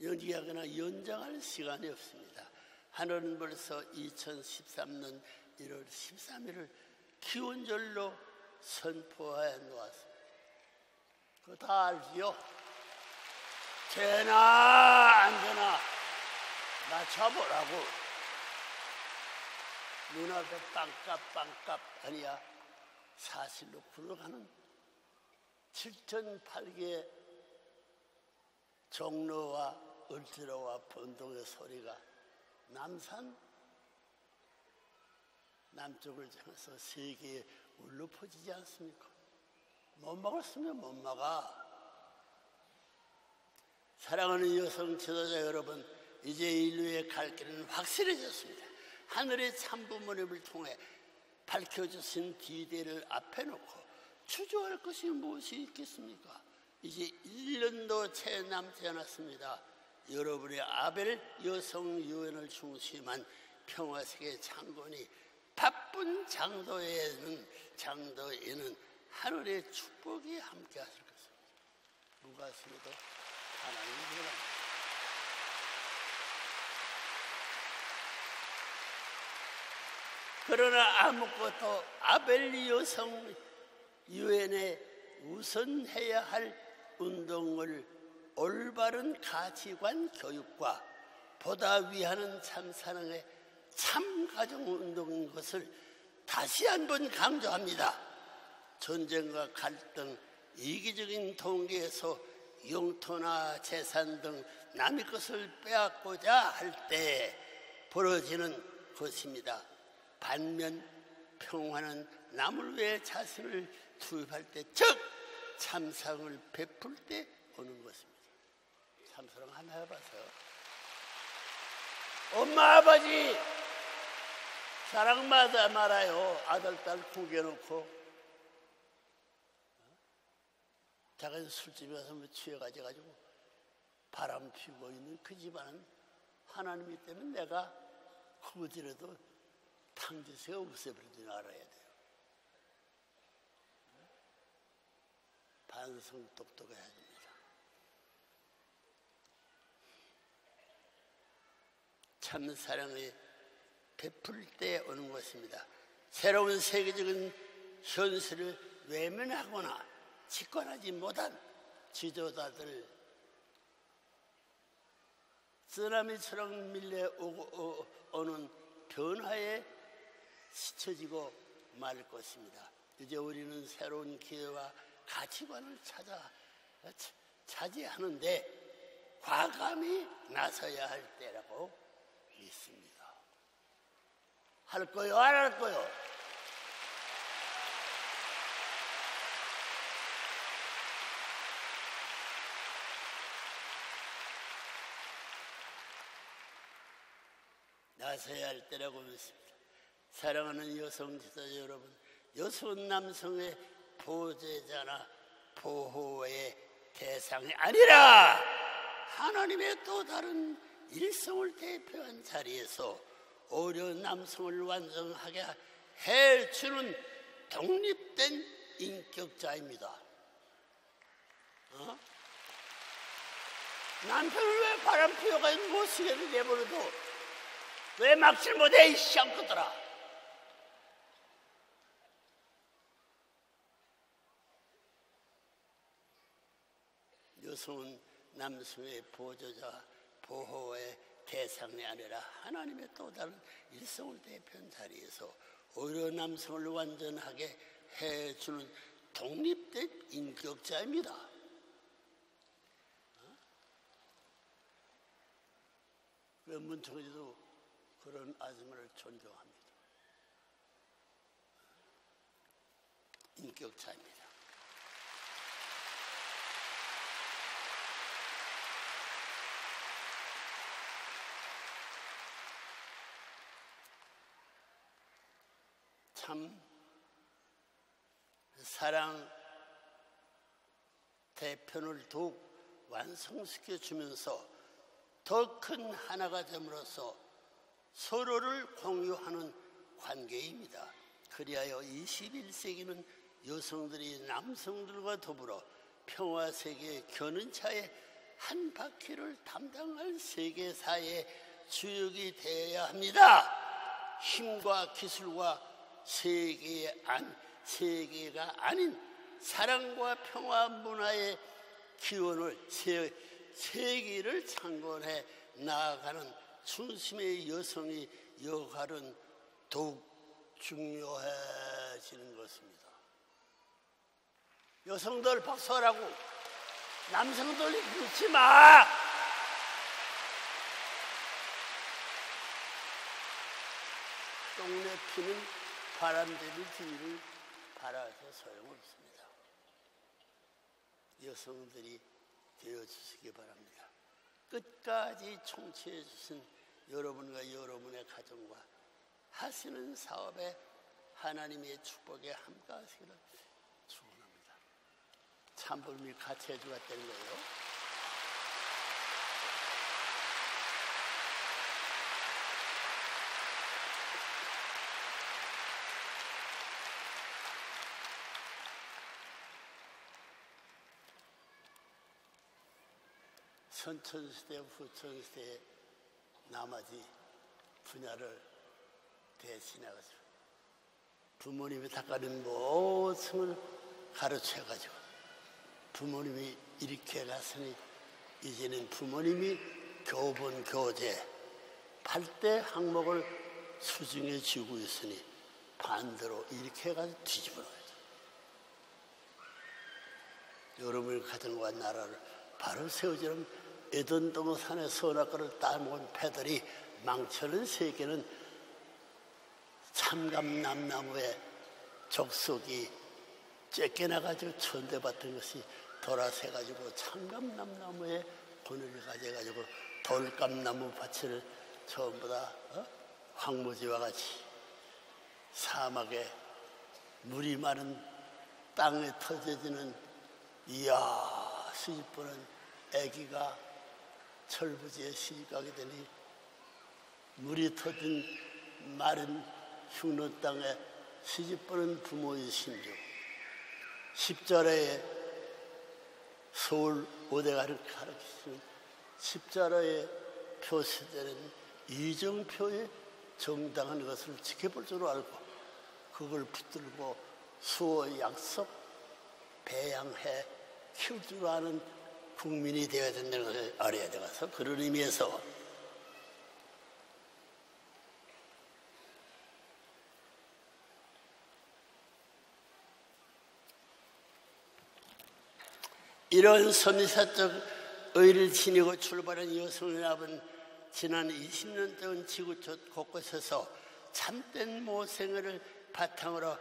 연기하거나 연장할 시간이 없습니다. 하늘은 벌써 2013년 1월 13일을 기원절로 선포해 놓았습니다. 그거 다 알지요? 되나 안 되나 맞춰보라고. 눈앞에 빵값 아니야. 사실로 굴러가는 7,008개의 종로와 을지로와 번동의 소리가 남산 남쪽을 향해서 세계에 울려 퍼지지 않습니까? 못 막았으면 못 막아. 사랑하는 여성 지도자 여러분, 이제 인류의 갈 길은 확실해졌습니다. 하늘의 참부모님을 통해 밝혀주신 디데이를 앞에 놓고 추조할 것이 무엇이 있겠습니까? 이제 1년도 채 남지 않았습니다. 여러분의 아벨 여성 유엔을 중심한 평화세계 창건이 바쁜 장도에는 하늘의 축복이 함께 하실 것입니다. 누가 쓰고도 하나님이 들어갑니다. 그러나 아무것도 아벨 여성 유엔에 우선해야 할 운동을 올바른 가치관 교육과 보다 위하는 참사랑의 참가정운동인 것을 다시 한번 강조합니다. 전쟁과 갈등, 이기적인 동기에서 영토나 재산 등 남의 것을 빼앗고자 할 때 벌어지는 것입니다. 반면 평화는 남을 위해 자신을 투입할 때, 즉 참사랑을 베풀 때 오는 것입니다. 참사랑 한번 해봐서요. 엄마 아버지 사랑받아 말아요. 아들 딸 구겨놓고 작은 술집에 가서 취해가지고 바람 피우고 있는 그 집안은 하나님이 때문에 내가 구부지라도 탕지새가 없애버릴 줄 알아야 돼요. 반성 똑똑해야 됩니다. 참 사랑을 베풀 때 오는 것입니다. 새로운 세계적인 현실을 외면하거나 직관하지 못한 지도자들, 쓰나미처럼 밀려오는 변화에 스쳐지고 말 것입니다. 이제 우리는 새로운 기회와 가치관을 차지하는데 과감히 나서야 할 때라고 믿습니다. 할 거요, 안 할 거요? 나서야 할 때라고 믿습니다. 사랑하는 여성 지도자 여러분, 여성 남성의 보호자나 보호의 대상이 아니라 하나님의 또 다른 일성을 대표한 자리에서 오히려 남성을 완성하게 해주는 독립된 인격자입니다. 남편을 왜 바람 피워가 못 쓰게 내버려도 왜 막질 못해 이 쌍꺼들아. 여성은 남성의 보조자, 보호의 대상이 아니라 하나님의 또 다른 일성을 대표한 자리에서 오히려 남성을 완전하게 해주는 독립된 인격자입니다. 문총리도 그런 아줌마를 존경합니다. 인격자입니다. 참 사랑 대편을 더욱 완성시켜 주면서 더 큰 하나가 됨으로써 서로를 공유하는 관계입니다. 그리하여 21세기는 여성들이 남성들과 더불어 평화 세계의 견인차의 한 바퀴를 담당할 세계사의 주역이 되어야 합니다. 힘과 기술과 세계가 아닌 사랑과 평화 문화의 기원을 세계를 창건해 나아가는 중심의 여성의 역할은 더욱 중요해지는 것입니다. 여성들 박수하라고, 남성들 묻지 마. 똥내 피는 바람대비 뒤를 바라서 소용없습니다. 여성들이 되어주시기 바랍니다. 끝까지 총치해 주신 여러분과 여러분의 가정과 하시는 사업에 하나님의 축복에 함께하시기를 축원합니다. 참부름이 같이 해주었다는 거예요. 선천시대, 후천시대의 나머지 분야를 대신해가지고 부모님이 닦아낸 모습을 가르쳐가지고 부모님이 이렇게 갔으니 이제는 부모님이 교본, 교재 8대 항목을 수중에 쥐고 있으니 반대로 이렇게 해가지고 뒤집어 놓아야죠. 여러분의 가정과 나라를 바로 세우지는 에덴 동산의 선악과를 따먹은 패들이 망쳐는 세계는 참감남나무의 족속이 쫓겨나가지고 천대받던 것이 돌아서가지고 참감남나무의 본을 가져가지고 돌감나무 밭을 전부 다 황무지와 같이 사막에 물이 많은 땅에 터져지는 이야 시집보는 아기가 철부지에 시집가게 되니 물이 터진 마른 흉노 땅에 시집보는 부모의 심정, 십자라에 서울 오대가를 가르치시는 십자라에 표시되는 이정표의 정당한 것을 지켜볼 줄 알고 그걸 붙들고 수호 약속 배양해 키울 줄 아는 국민이 되어야 된다는 것을 알아야 되어서 그런 의미에서 이런 선지사적 의를 지니고 출발한 여성연합은 지난 20년 동안 지구 곳곳에서 참된 모생애를 바탕으로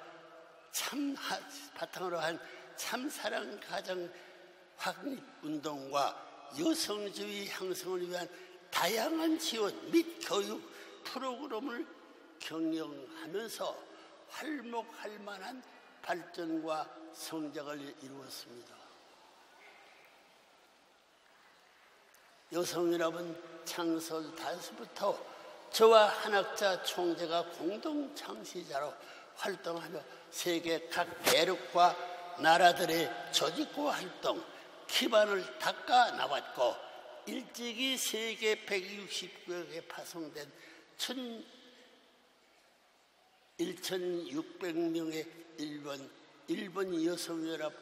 한 참사랑 가정 확립 운동과 여성주의 형성을 위한 다양한 지원 및 교육 프로그램을 경영하면서 활목할 만한 발전과 성장을 이루었습니다. 여성연합은 창설 당시부터 저와 한학자 총재가 공동 창시자로 활동하며 세계 각 대륙과 나라들의 조직과 활동 기반을 닦아 나왔고 일찍이 세계 160개국에 파송된 1,600명의 일본 여성연합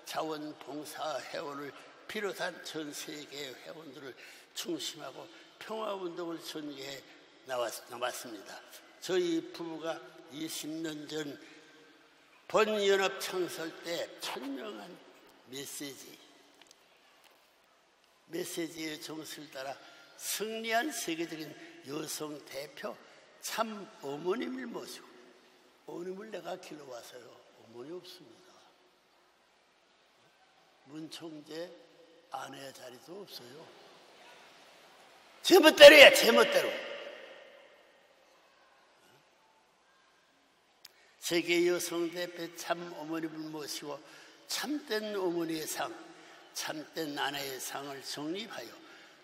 자원봉사 회원을 비롯한 전 세계 회원들을 중심하고 평화운동을 전개해 나왔습니다. 저희 부부가 20년 전 번연합 창설 때 천명한 메시지의 정서를 따라 승리한 세계적인 여성 대표 참 어머님을 모시고, 어머님을 내가 길러와서요, 어머니 없습니다. 문 총재 아내 자리도 없어요. 제멋대로야, 제멋대로. 세계 여성 대표 참 어머님을 모시고 참된 어머니의 상, 참된 아내의 상을 정립하여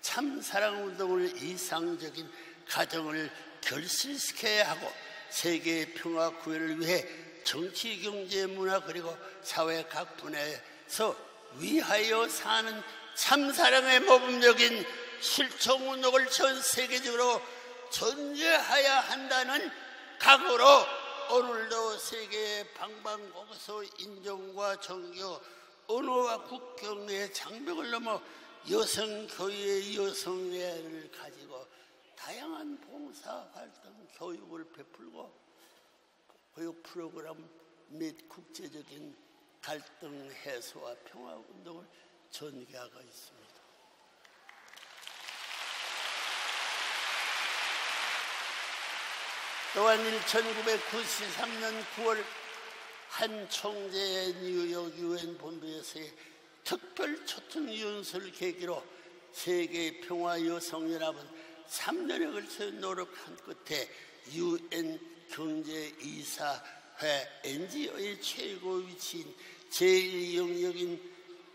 참 사랑운동을 이상적인 가정을 결실시켜야 하고, 세계의 평화 구현을 위해 정치, 경제, 문화 그리고 사회 각 분야에서 위하여 사는 참사랑의 모범적인 실천운동을 전 세계적으로 전개해야 한다는 각오로 오늘도 세계의 방방곡곡에서 인종과 종교, 언어와 국경의 장벽을 넘어 여성교회의 여성회를 가지고 다양한 봉사활동, 교육을 베풀고 교육 프로그램 및 국제적인 갈등 해소와 평화운동을 전개하고 있습니다. 또한 1993년 9월 한 총재의 뉴욕 유엔 본부에서의 특별 초청 연설을 계기로 세계 평화 여성연합은 3년에 걸쳐 노력한 끝에 유엔 경제이사회 NGO의 최고 위치인 제1영역인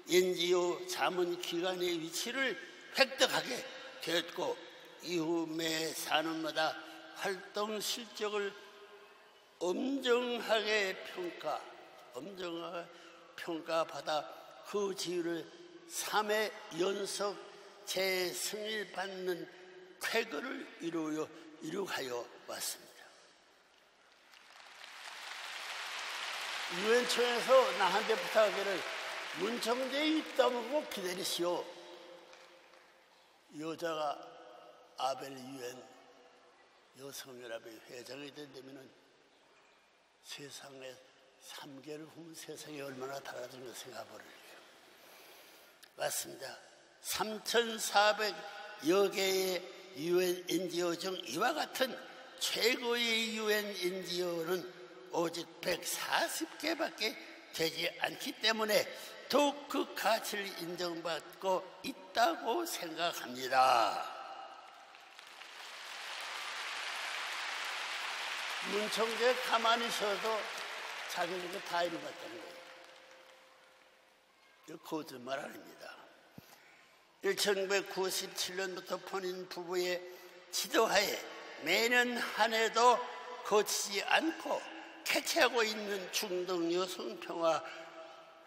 NGO 자문기관의 위치를 획득하게 되었고, 이후 매 4년마다 활동 실적을 엄정하게 평가받아 그 지위를 3회 연속 재승인받는 쾌거를 이루하여 왔습니다. 유엔청에서 나한테 부탁하기를 문 총재의 입담을 기다리시오. 여자가 아벨 유엔 여성연합의 회장이 된다면 세상에 3개를 후면 세상이 얼마나 달라진 걸 생각해보려요. 맞습니다. 3,400여 개의 유엔 NGO 중 이와 같은 최고의 유엔 NGO는 오직 140개밖에 되지 않기 때문에 더욱 그 가치를 인정받고 있다고 생각합니다. 문 총재 가만히 있어도 자기들이 다 이루었다는 거예요. 이거 거짓말 아닙니다. 1997년부터 본인 부부의 지도하에 매년 한 해도 거치지 않고 개최하고 있는 중동 여성평화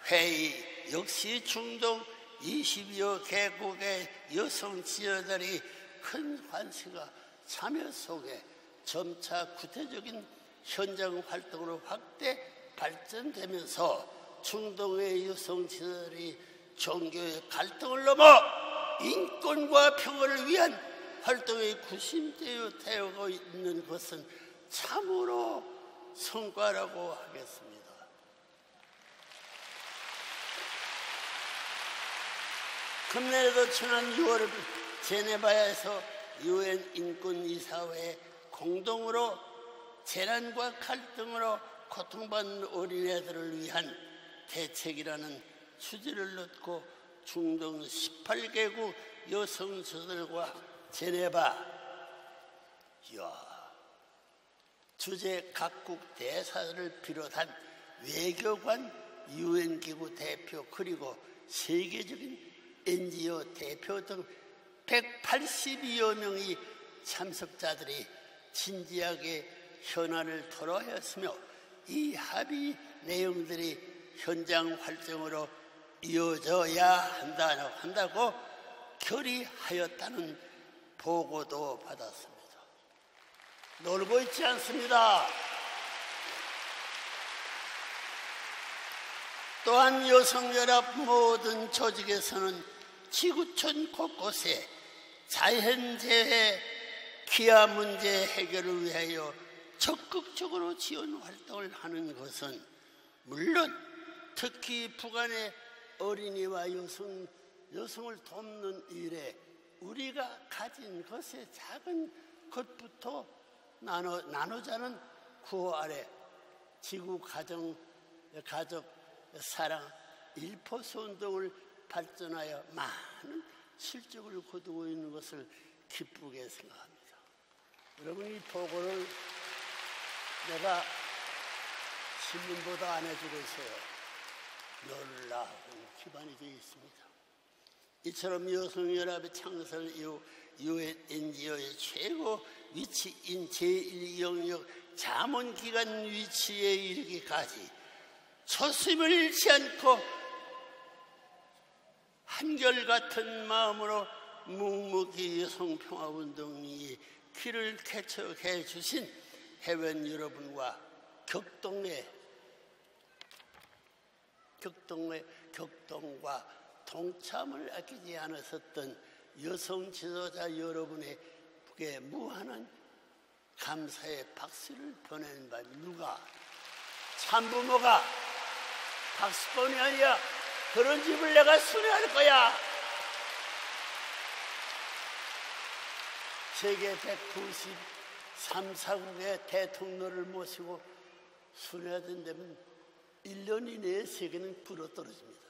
회의, 역시 중동 20여 개국의 여성 지도자들이 큰 관심과 참여 속에 점차 구체적인 현장 활동으로 확대 발전되면서 중동의 여성 지도자들이 종교의 갈등을 넘어 인권과 평화를 위한 활동에 구심되어 있는 것은 참으로 성과라고 하겠습니다. 금년에도 지난 6월 제네바에서 유엔 인권이사회에 공동으로 재난과 갈등으로 고통받는 어린애들을 위한 대책이라는 주제를 놓고 중동 18개국 여성 지도자들과 제네바 주재 각국 대사들을 비롯한 외교관, 유엔기구 대표 그리고 세계적인 NGO 대표 등 182여 명의 참석자들이 진지하게 현안을 토론하였으며 이 합의 내용들이 현장 활동으로 이어져야 한다고 결의하였다는 보고도 받았습니다. 놀고 있지 않습니다. 또한 여성연합 모든 조직에서는 지구촌 곳곳에 자연재해, 기아 문제 해결을 위하여 적극적으로 지원 활동을 하는 것은 물론 특히 북한의 어린이와 여성을 돕는 일에 우리가 가진 것의 작은 것부터 나누자는 구호 아래 지구 가족 사랑 1포스 운동을 발전하여 많은 실적을 거두고 있는 것을 기쁘게 생각합니다. 여러분, 이 보고를 내가 신문보다 안 해주고 있어요. 놀라운 기반이 되어 있습니다. 이처럼 여성연합의 창설 이후 UN NGO의 최고 위치인 제1영역 자문기관 위치에 이르기까지 초심을 잃지 않고 한결같은 마음으로 묵묵히 여성평화운동이 길을 개척해 주신 회원 여러분과 격동과 동참을 아끼지 않으셨던 여성 지도자 여러분에게 무한한 감사의 박수를 보내는 바입니다. 누가? 참부모가 박수뿐이 아니라 그런 집을 내가 순회할 거야. 세계 193사국의 대통령을 모시고 순회하던 데면 1년 이내에 세계는 불어떨어집니다.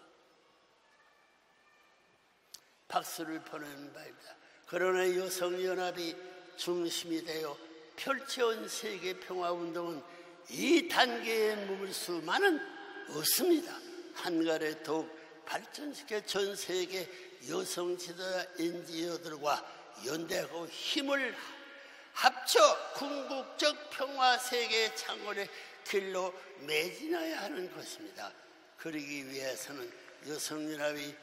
박수를 보내는 바입니다. 그러나 여성연합이 중심이 되어 펼쳐온 세계평화운동은 이 단계에 머물 수만은 없습니다. 한가를 더욱 발전시켜 전 세계 여성 지도자 NGO들과 연대하고 힘을 합쳐 궁극적 평화 세계 창건의 길로 매진해야 하는 것입니다. 그러기 위해서는 여성연합이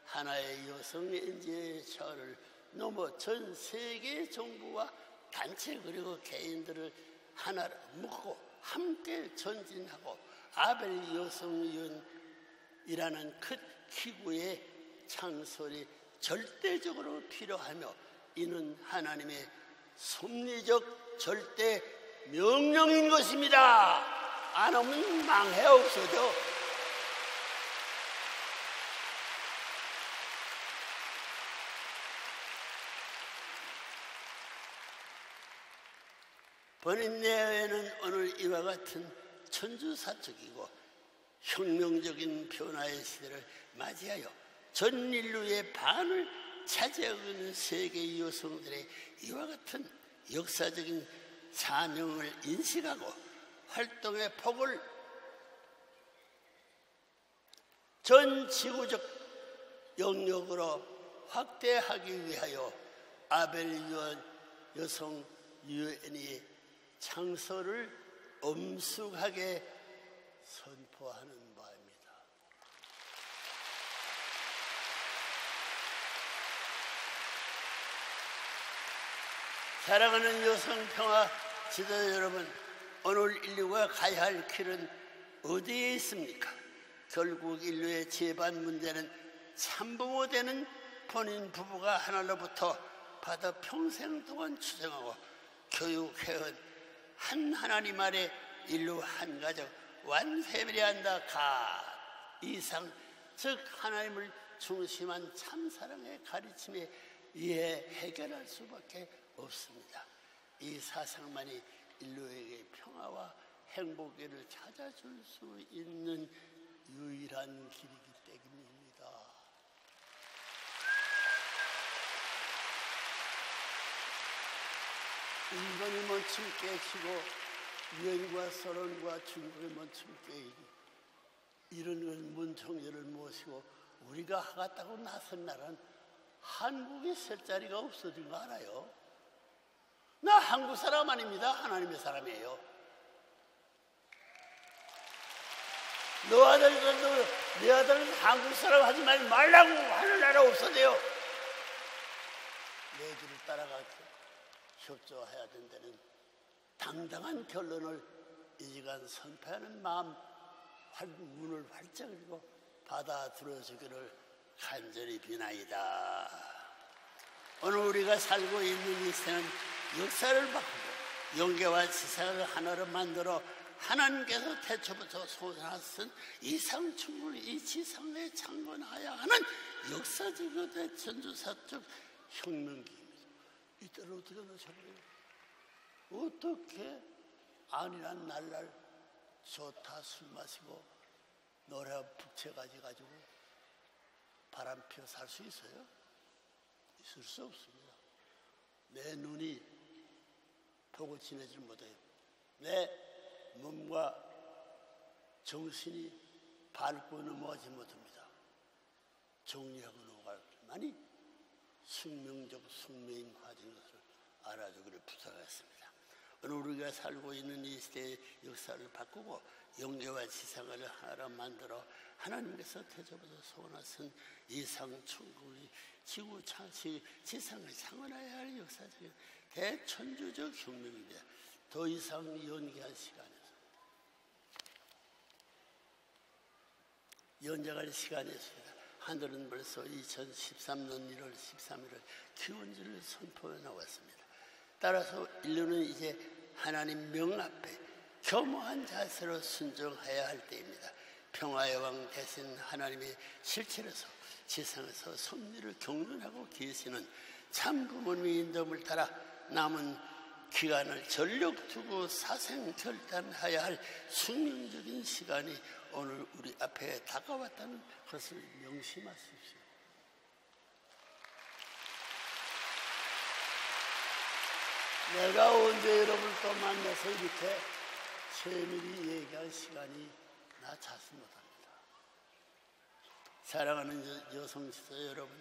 하나의 여성 NGO의 차원을 넘어 전 세계 정부와 단체 그리고 개인들을 하나로 묶고 함께 전진하고 아벨 여성위원이라는 큰 기구의 창설이 절대적으로 필요하며 이는 하나님의 섭리적 절대 명령인 것입니다. 안 하면 망해 없어져. 본인내에는 오늘 이와 같은 천주사적이고 혁명적인 변화의 시대를 맞이하여 전 인류의 반을 차지하고 있는 세계 여성들의 이와 같은 역사적인 사명을 인식하고 활동의 폭을 전 지구적 영역으로 확대하기 위하여 아벨 여성 유엔이 창설을 엄숙하게 선포하는 바입니다. 사랑하는 여성평화 지도자 여러분, 오늘 인류가 가야 할 길은 어디에 있습니까? 결국 인류의 재반 문제는 참부모 되는 본인 부부가 하나로부터 받아 평생 동안 추정하고 교육해온 한 하나님 아래 인류 한 가족 완세비리한다 가 이상 즉 하나님을 중심한 참사랑의 가르침에 의해 해결할 수밖에 없습니다. 이 사상만이 인류에게 평화와 행복을 찾아줄 수 있는 유일한 길이기 때문입니다. 일본이 먼저 깨치고 유엔과 소련과 중국이 먼저 깨이고 이런 문총리를 모시고 우리가 하겠다고 나선 날은 한국에 셀 자리가 없어진 거 알아요? 나 한국 사람 아닙니다. 하나님의 사람이에요. 내 아들은 한국 사람 하지 말라고 하는 나라 없어져요. 내 길을 따라가서 협조해야 된다는 당당한 결론을 이 시간 선포하는 마음 문을 활짝 열고 받아들여주기를 간절히 비나이다. 오늘 우리가 살고 있는 이 생은 역사를 바꾸고 영계와 지상을 하나로 만들어 하나님께서 태초부터 솟아났은 이상충을 이 지상에 창건하여 하는 역사적이고 대천주사적 혁명기입니다. 이때를 어떻게 놓쳐버려요? 어떻게 아니란 날날 좋다 술 마시고 노래 북채 가지고 바람 피워 살 수 있어요? 있을 수 없습니다. 내 눈이 보고 지내질 못해요. 내 몸과 정신이 밟고 넘어가지 못합니다. 정리하고 넘어갈 만이 숙명적 숙명인 과정인 것을 알아주기를 부탁하겠습니다. 오늘 우리가 살고 있는 이 시대의 역사를 바꾸고 영계와 지상을 하나로 만들어 하나님께서 태초부터 소원하신 이상천국이 지상을 창원해야 할 역사적인 대천주적 혁명입니다. 더 이상 연기할 시간에서 연장할 시간이 있습니다. 하늘은 벌써 2013년 1월 13일을 기원주를 선포해 나왔습니다. 따라서 인류는 이제 하나님 명 앞에 겸허한 자세로 순종해야 할 때입니다. 평화의 왕 대신 하나님의 실체로서 지상에서 섭리를 경륜하고 계시는 참 부모님의 인도를 따라 남은 기간을 전력 두고 사생결단해야 할 숙명적인 시간이 오늘 우리 앞에 다가왔다는 것을 명심하십시오. 내가 언제 여러분을 또 만나서 이렇게 세밀히 얘기할 시간이 나 자신 못합니다. 사랑하는 여성시대 여러분,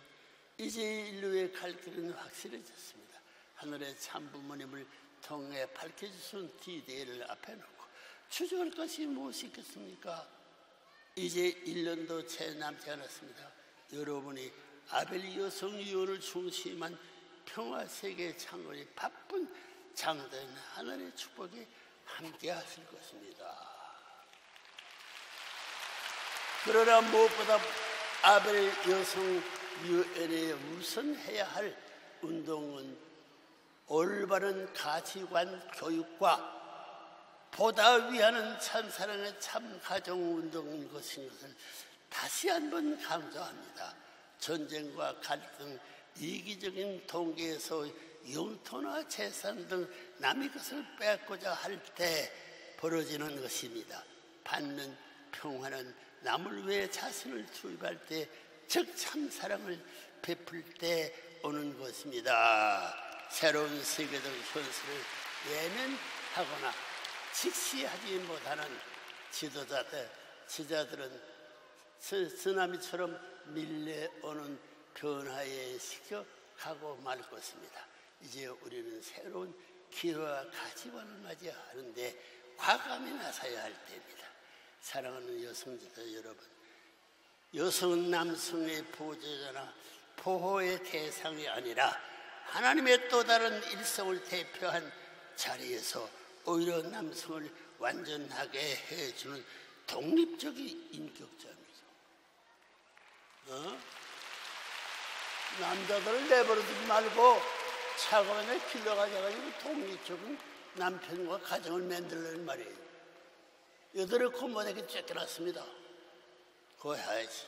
이제 인류의 갈 길은 확실해졌습니다. 하늘의 참 부모님을 통해 밝혀주신 디데이를 앞에 놓고 추적할 것이 무엇이 있겠습니까? 이제 1년도 채 남지 않았습니다. 여러분이 아벨 여성위원을 중심한 평화세계 창건이 바쁜 장대인 하늘의 축복에 함께 하실 것입니다. 그러나 무엇보다 아벨 여성위원회에 우선해야 할 운동은 올바른 가치관 교육과 보다 위하는 참사랑의 참 가정운동인 것인 것을 다시 한번 강조합니다. 전쟁과 갈등, 이기적인 동기에서 영토나 재산 등 남의 것을 뺏고자 할 때 벌어지는 것입니다. 반면 평화는 남을 위해 자신을 투입할 때, 즉 참사랑을 베풀 때 오는 것입니다. 새로운 세계적 현실을 외면하거나 직시하지 못하는 지도자들은 쓰나미처럼 밀려오는 변화에 시켜가고 말 것입니다. 이제 우리는 새로운 기회와 가치관을 맞이하는데 과감히 나서야 할 때입니다. 사랑하는 여성지대 여러분, 여성은 남성의 보호자나 보호의 대상이 아니라 하나님의 또 다른 일성을 대표한 자리에서 오히려 남성을 완전하게 해주는 독립적인 인격자입니다. 남자들을 내버려두지 말고 차관에 길러가져가지고 독립적인 남편과 가정을 만들려는 말이에요. 여들의 콧모닥에 쫓겨났습니다. 그거 해야지.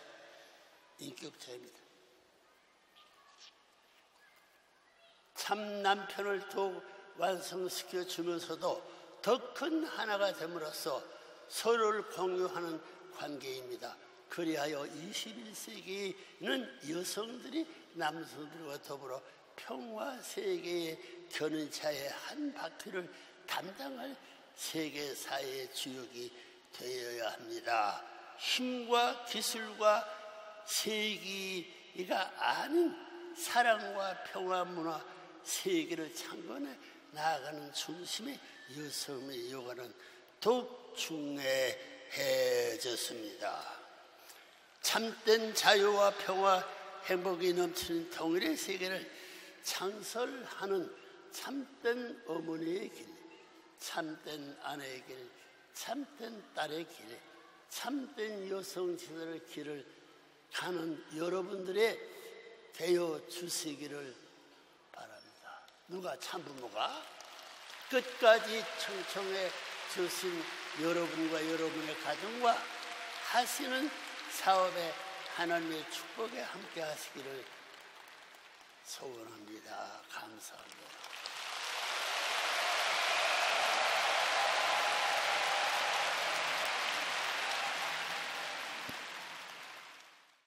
인격자입니다. 참 남편을 더욱 완성시켜 주면서도 더 큰 하나가 됨으로써 서로를 공유하는 관계입니다. 그리하여 21세기에는 여성들이 남성들과 더불어 평화 세계의 견인차의 한 바퀴를 담당할 세계 사회의 주역이 되어야 합니다. 힘과 기술과 세기가 아닌 사랑과 평화 문화 세계를 창건해 나아가는 중심의 여성의 요구는 더욱 중요해졌습니다. 참된 자유와 평화, 행복이 넘치는 통일의 세계를 창설하는 참된 어머니의 길, 참된 아내의 길, 참된 딸의 길, 참된 여성 지도의 길을 가는 여러분들의 되어 주시기를 바랍니다. 누가 참부모가 끝까지 청청해 주신 여러분과 여러분의 가정과 하시는 사업에 하나님의 축복에 함께 하시기를 소원합니다. 감사합니다.